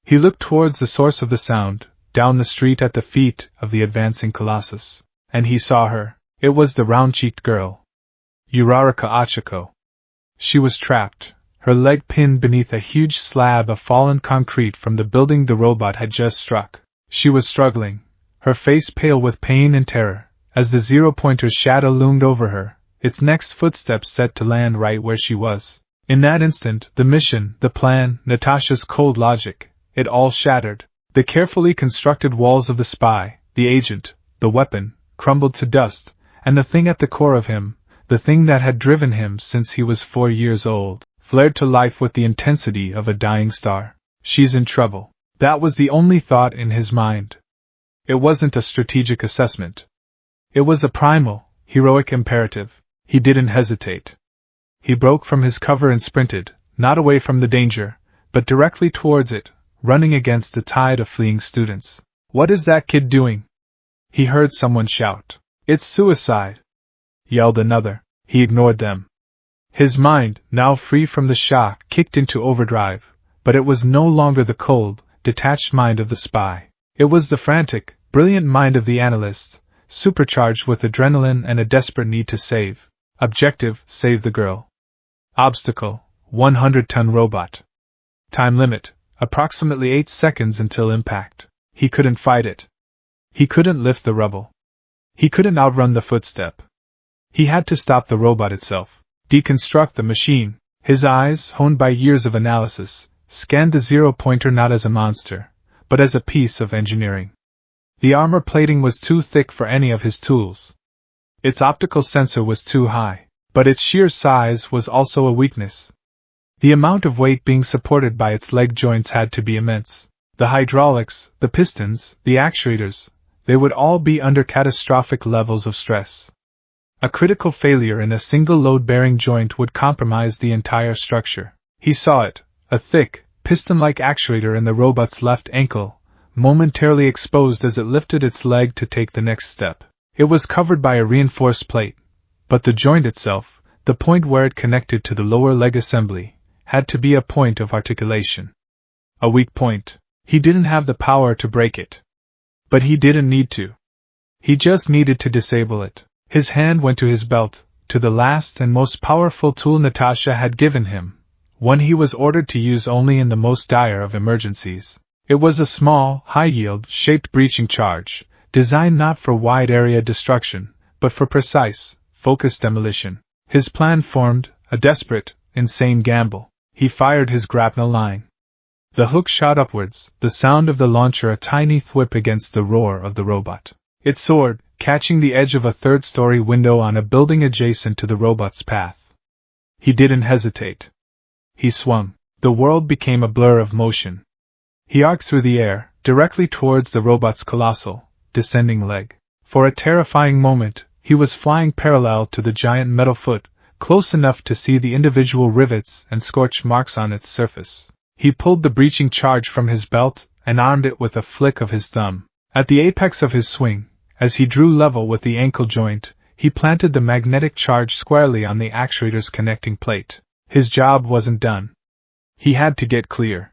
He looked towards the source of the sound, down the street at the feet of the advancing colossus, and he saw her. It was the round-cheeked girl. Uraraka Achiko. She was trapped, her leg pinned beneath a huge slab of fallen concrete from the building the robot had just struck. She was struggling, her face pale with pain and terror, as the zero-pointer's shadow loomed over her, its next footstep set to land right where she was. In that instant, the mission, the plan, Natasha's cold logic, it all shattered. The carefully constructed walls of the spy, the agent, the weapon, crumbled to dust, and the thing at the core of him, the thing that had driven him since he was 4 years old, flared to life with the intensity of a dying star. She's in trouble. That was the only thought in his mind. It wasn't a strategic assessment. It was a primal, heroic imperative. He didn't hesitate. He broke from his cover and sprinted, not away from the danger, but directly towards it, running against the tide of fleeing students. "What is that kid doing?" he heard someone shout. "It's suicide," yelled another. He ignored them. His mind, now free from the shock, kicked into overdrive, but it was no longer the cold, detached mind of the spy. It was the frantic, brilliant mind of the analyst, supercharged with adrenaline and a desperate need to save. Objective: save the girl. Obstacle: 100-ton robot. Time limit: approximately 8 seconds until impact. He couldn't fight it. He couldn't lift the rubble. He couldn't outrun the footstep. He had to stop the robot itself. Deconstruct the machine. His eyes, honed by years of analysis, scanned the zero-pointer not as a monster, but as a piece of engineering. The armor plating was too thick for any of his tools. Its optical sensor was too high, but its sheer size was also a weakness. The amount of weight being supported by its leg joints had to be immense. The hydraulics, the pistons, the actuators, they would all be under catastrophic levels of stress. A critical failure in a single load-bearing joint would compromise the entire structure. He saw it, a thick, piston-like actuator in the robot's left ankle, momentarily exposed as it lifted its leg to take the next step. It was covered by a reinforced plate, but the joint itself, the point where it connected to the lower leg assembly, had to be a point of articulation. A weak point. He didn't have the power to break it. But he didn't need to. He just needed to disable it. His hand went to his belt, to the last and most powerful tool Natasha had given him, one he was ordered to use only in the most dire of emergencies. It was a small, high-yield, shaped breaching charge, designed not for wide-area destruction, but for precise, focused demolition. His plan formed, a desperate, insane gamble. He fired his grapnel line. The hook shot upwards, the sound of the launcher a tiny thwip against the roar of the robot. It soared, catching the edge of a third-story window on a building adjacent to the robot's path. He didn't hesitate. He swung. The world became a blur of motion. He arced through the air, directly towards the robot's colossal, descending leg. For a terrifying moment, he was flying parallel to the giant metal foot, close enough to see the individual rivets and scorch marks on its surface. He pulled the breaching charge from his belt and armed it with a flick of his thumb. At the apex of his swing, as he drew level with the ankle joint, he planted the magnetic charge squarely on the actuator's connecting plate. His job wasn't done. He had to get clear.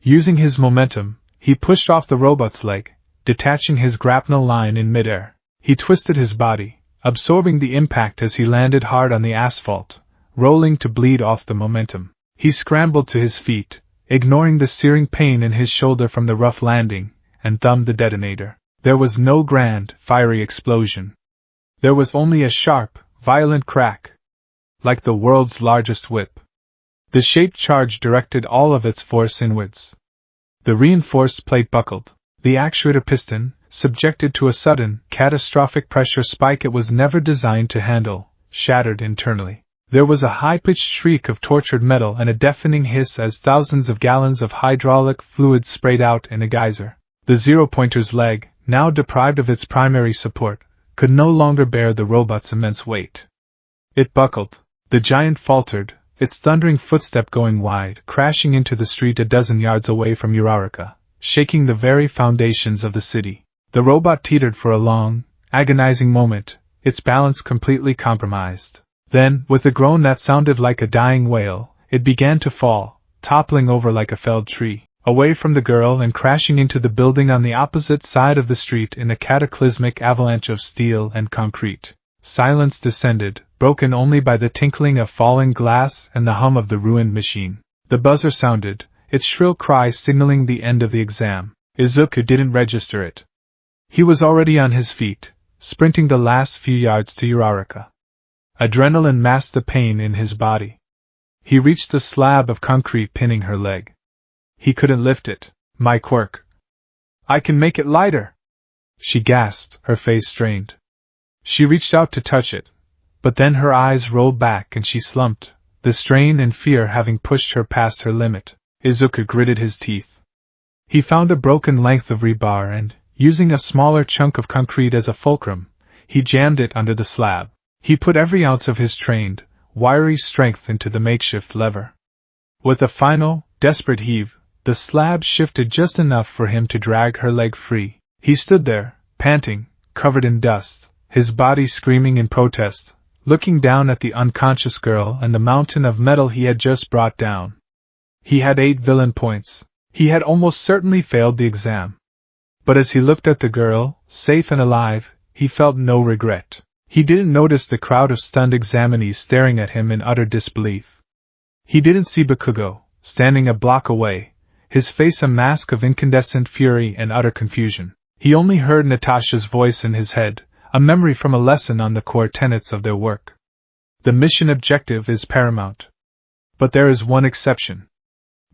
Using his momentum, he pushed off the robot's leg, detaching his grapnel line in midair. He twisted his body, absorbing the impact as he landed hard on the asphalt, rolling to bleed off the momentum. He scrambled to his feet, ignoring the searing pain in his shoulder from the rough landing, and thumbed the detonator. There was no grand, fiery explosion. There was only a sharp, violent crack, like the world's largest whip. The shaped charge directed all of its force inwards. The reinforced plate buckled. The actuator piston, subjected to a sudden, catastrophic pressure spike it was never designed to handle, shattered internally. There was a high-pitched shriek of tortured metal and a deafening hiss as thousands of gallons of hydraulic fluid sprayed out in a geyser. The zero-pointer's leg, now deprived of its primary support, could no longer bear the robot's immense weight. It buckled. The giant faltered, its thundering footstep going wide, crashing into the street a dozen yards away from Uraraka, shaking the very foundations of the city. The robot teetered for a long, agonizing moment, its balance completely compromised. Then, with a groan that sounded like a dying wail, it began to fall, toppling over like a felled tree, away from the girl and crashing into the building on the opposite side of the street in a cataclysmic avalanche of steel and concrete. Silence descended, broken only by the tinkling of falling glass and the hum of the ruined machine. The buzzer sounded, its shrill cry signaling the end of the exam. Izuku didn't register it. He was already on his feet, sprinting the last few yards to Uraraka. Adrenaline masked the pain in his body. He reached the slab of concrete pinning her leg. He couldn't lift it. My quirk. I can make it lighter, she gasped, her face strained. She reached out to touch it, but then her eyes rolled back and she slumped, the strain and fear having pushed her past her limit. Izuku gritted his teeth. He found a broken length of rebar and, using a smaller chunk of concrete as a fulcrum, he jammed it under the slab. He put every ounce of his trained, wiry strength into the makeshift lever. With a final, desperate heave, the slab shifted just enough for him to drag her leg free. He stood there, panting, covered in dust, his body screaming in protest, looking down at the unconscious girl and the mountain of metal he had just brought down. He had 8 villain points. He had almost certainly failed the exam. But as he looked at the girl, safe and alive, he felt no regret. He didn't notice the crowd of stunned examinees staring at him in utter disbelief. He didn't see Bakugo, standing a block away, his face a mask of incandescent fury and utter confusion. He only heard Natasha's voice in his head, a memory from a lesson on the core tenets of their work. The mission objective is paramount. But there is one exception.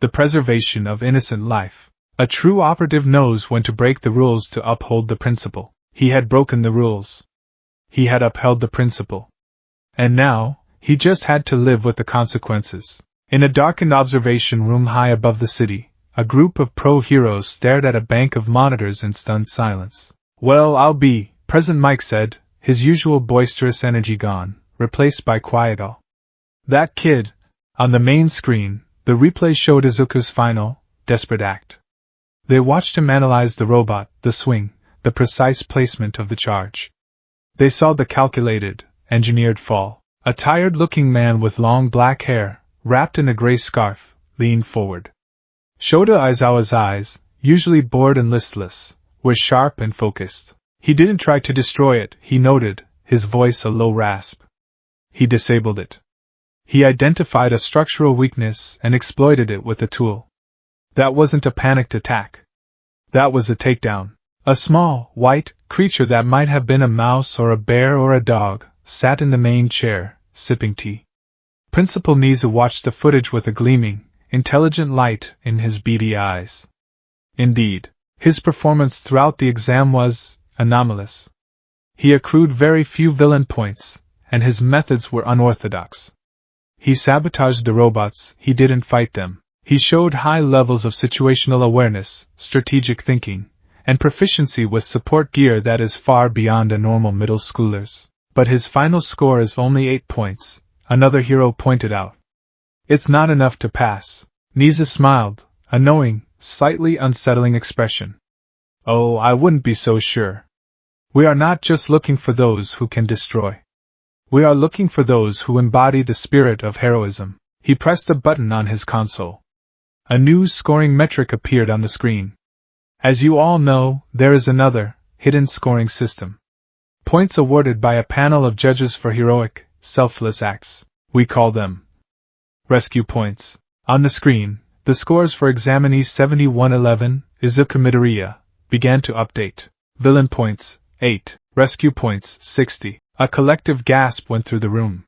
The preservation of innocent life. A true operative knows when to break the rules to uphold the principle. He had broken the rules. He had upheld the principle. And now, he just had to live with the consequences. In a darkened observation room high above the city, a group of pro-heroes stared at a bank of monitors in stunned silence. "Well, I'll be," President Mike said, his usual boisterous energy gone, replaced by quiet awe. "That kid." On the main screen, the replay showed Izuku's final, desperate act. They watched him analyze the robot, the swing, the precise placement of the charge. They saw the calculated, engineered fall. A tired-looking man with long black hair, wrapped in a gray scarf, leaned forward. Shota Aizawa's eyes, usually bored and listless, were sharp and focused. He didn't try to destroy it, he noted, his voice a low rasp. He disabled it. He identified a structural weakness and exploited it with a tool. That wasn't a panicked attack. That was a takedown. A small, white creature that might have been a mouse or a bear or a dog sat in the main chair, sipping tea. Principal Nizu watched the footage with a gleaming, intelligent light in his beady eyes. Indeed, his performance throughout the exam was anomalous. He accrued very few villain points, and his methods were unorthodox. He sabotaged the robots, he didn't fight them. He showed high levels of situational awareness, strategic thinking, and proficiency with support gear that is far beyond a normal middle schooler's. But his final score is only 8 points, another hero pointed out. It's not enough to pass. Nizu smiled, a knowing, slightly unsettling expression. Oh, I wouldn't be so sure. We are not just looking for those who can destroy. We are looking for those who embody the spirit of heroism. He pressed a button on his console. A new scoring metric appeared on the screen. As you all know, there is another, hidden scoring system. Points awarded by a panel of judges for heroic, selfless acts. We call them rescue points. On the screen, the scores for examinee 7111, Izuku Midoriya, began to update. Villain points, 8. Rescue points, 60. A collective gasp went through the room.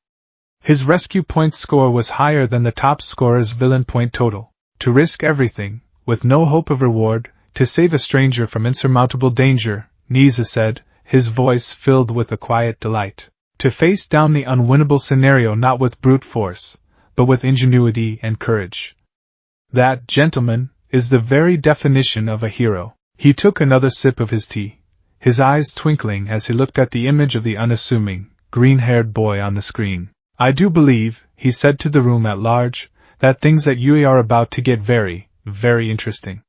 His rescue points score was higher than the top scorer's villain point total. To risk everything, with no hope of reward, to save a stranger from insurmountable danger, Nizu said, his voice filled with a quiet delight. To face down the unwinnable scenario not with brute force, but with ingenuity and courage. That, gentlemen, is the very definition of a hero. He took another sip of his tea, his eyes twinkling as he looked at the image of the unassuming, green-haired boy on the screen. I do believe, he said to the room at large, that things at Yui are about to get very, very interesting.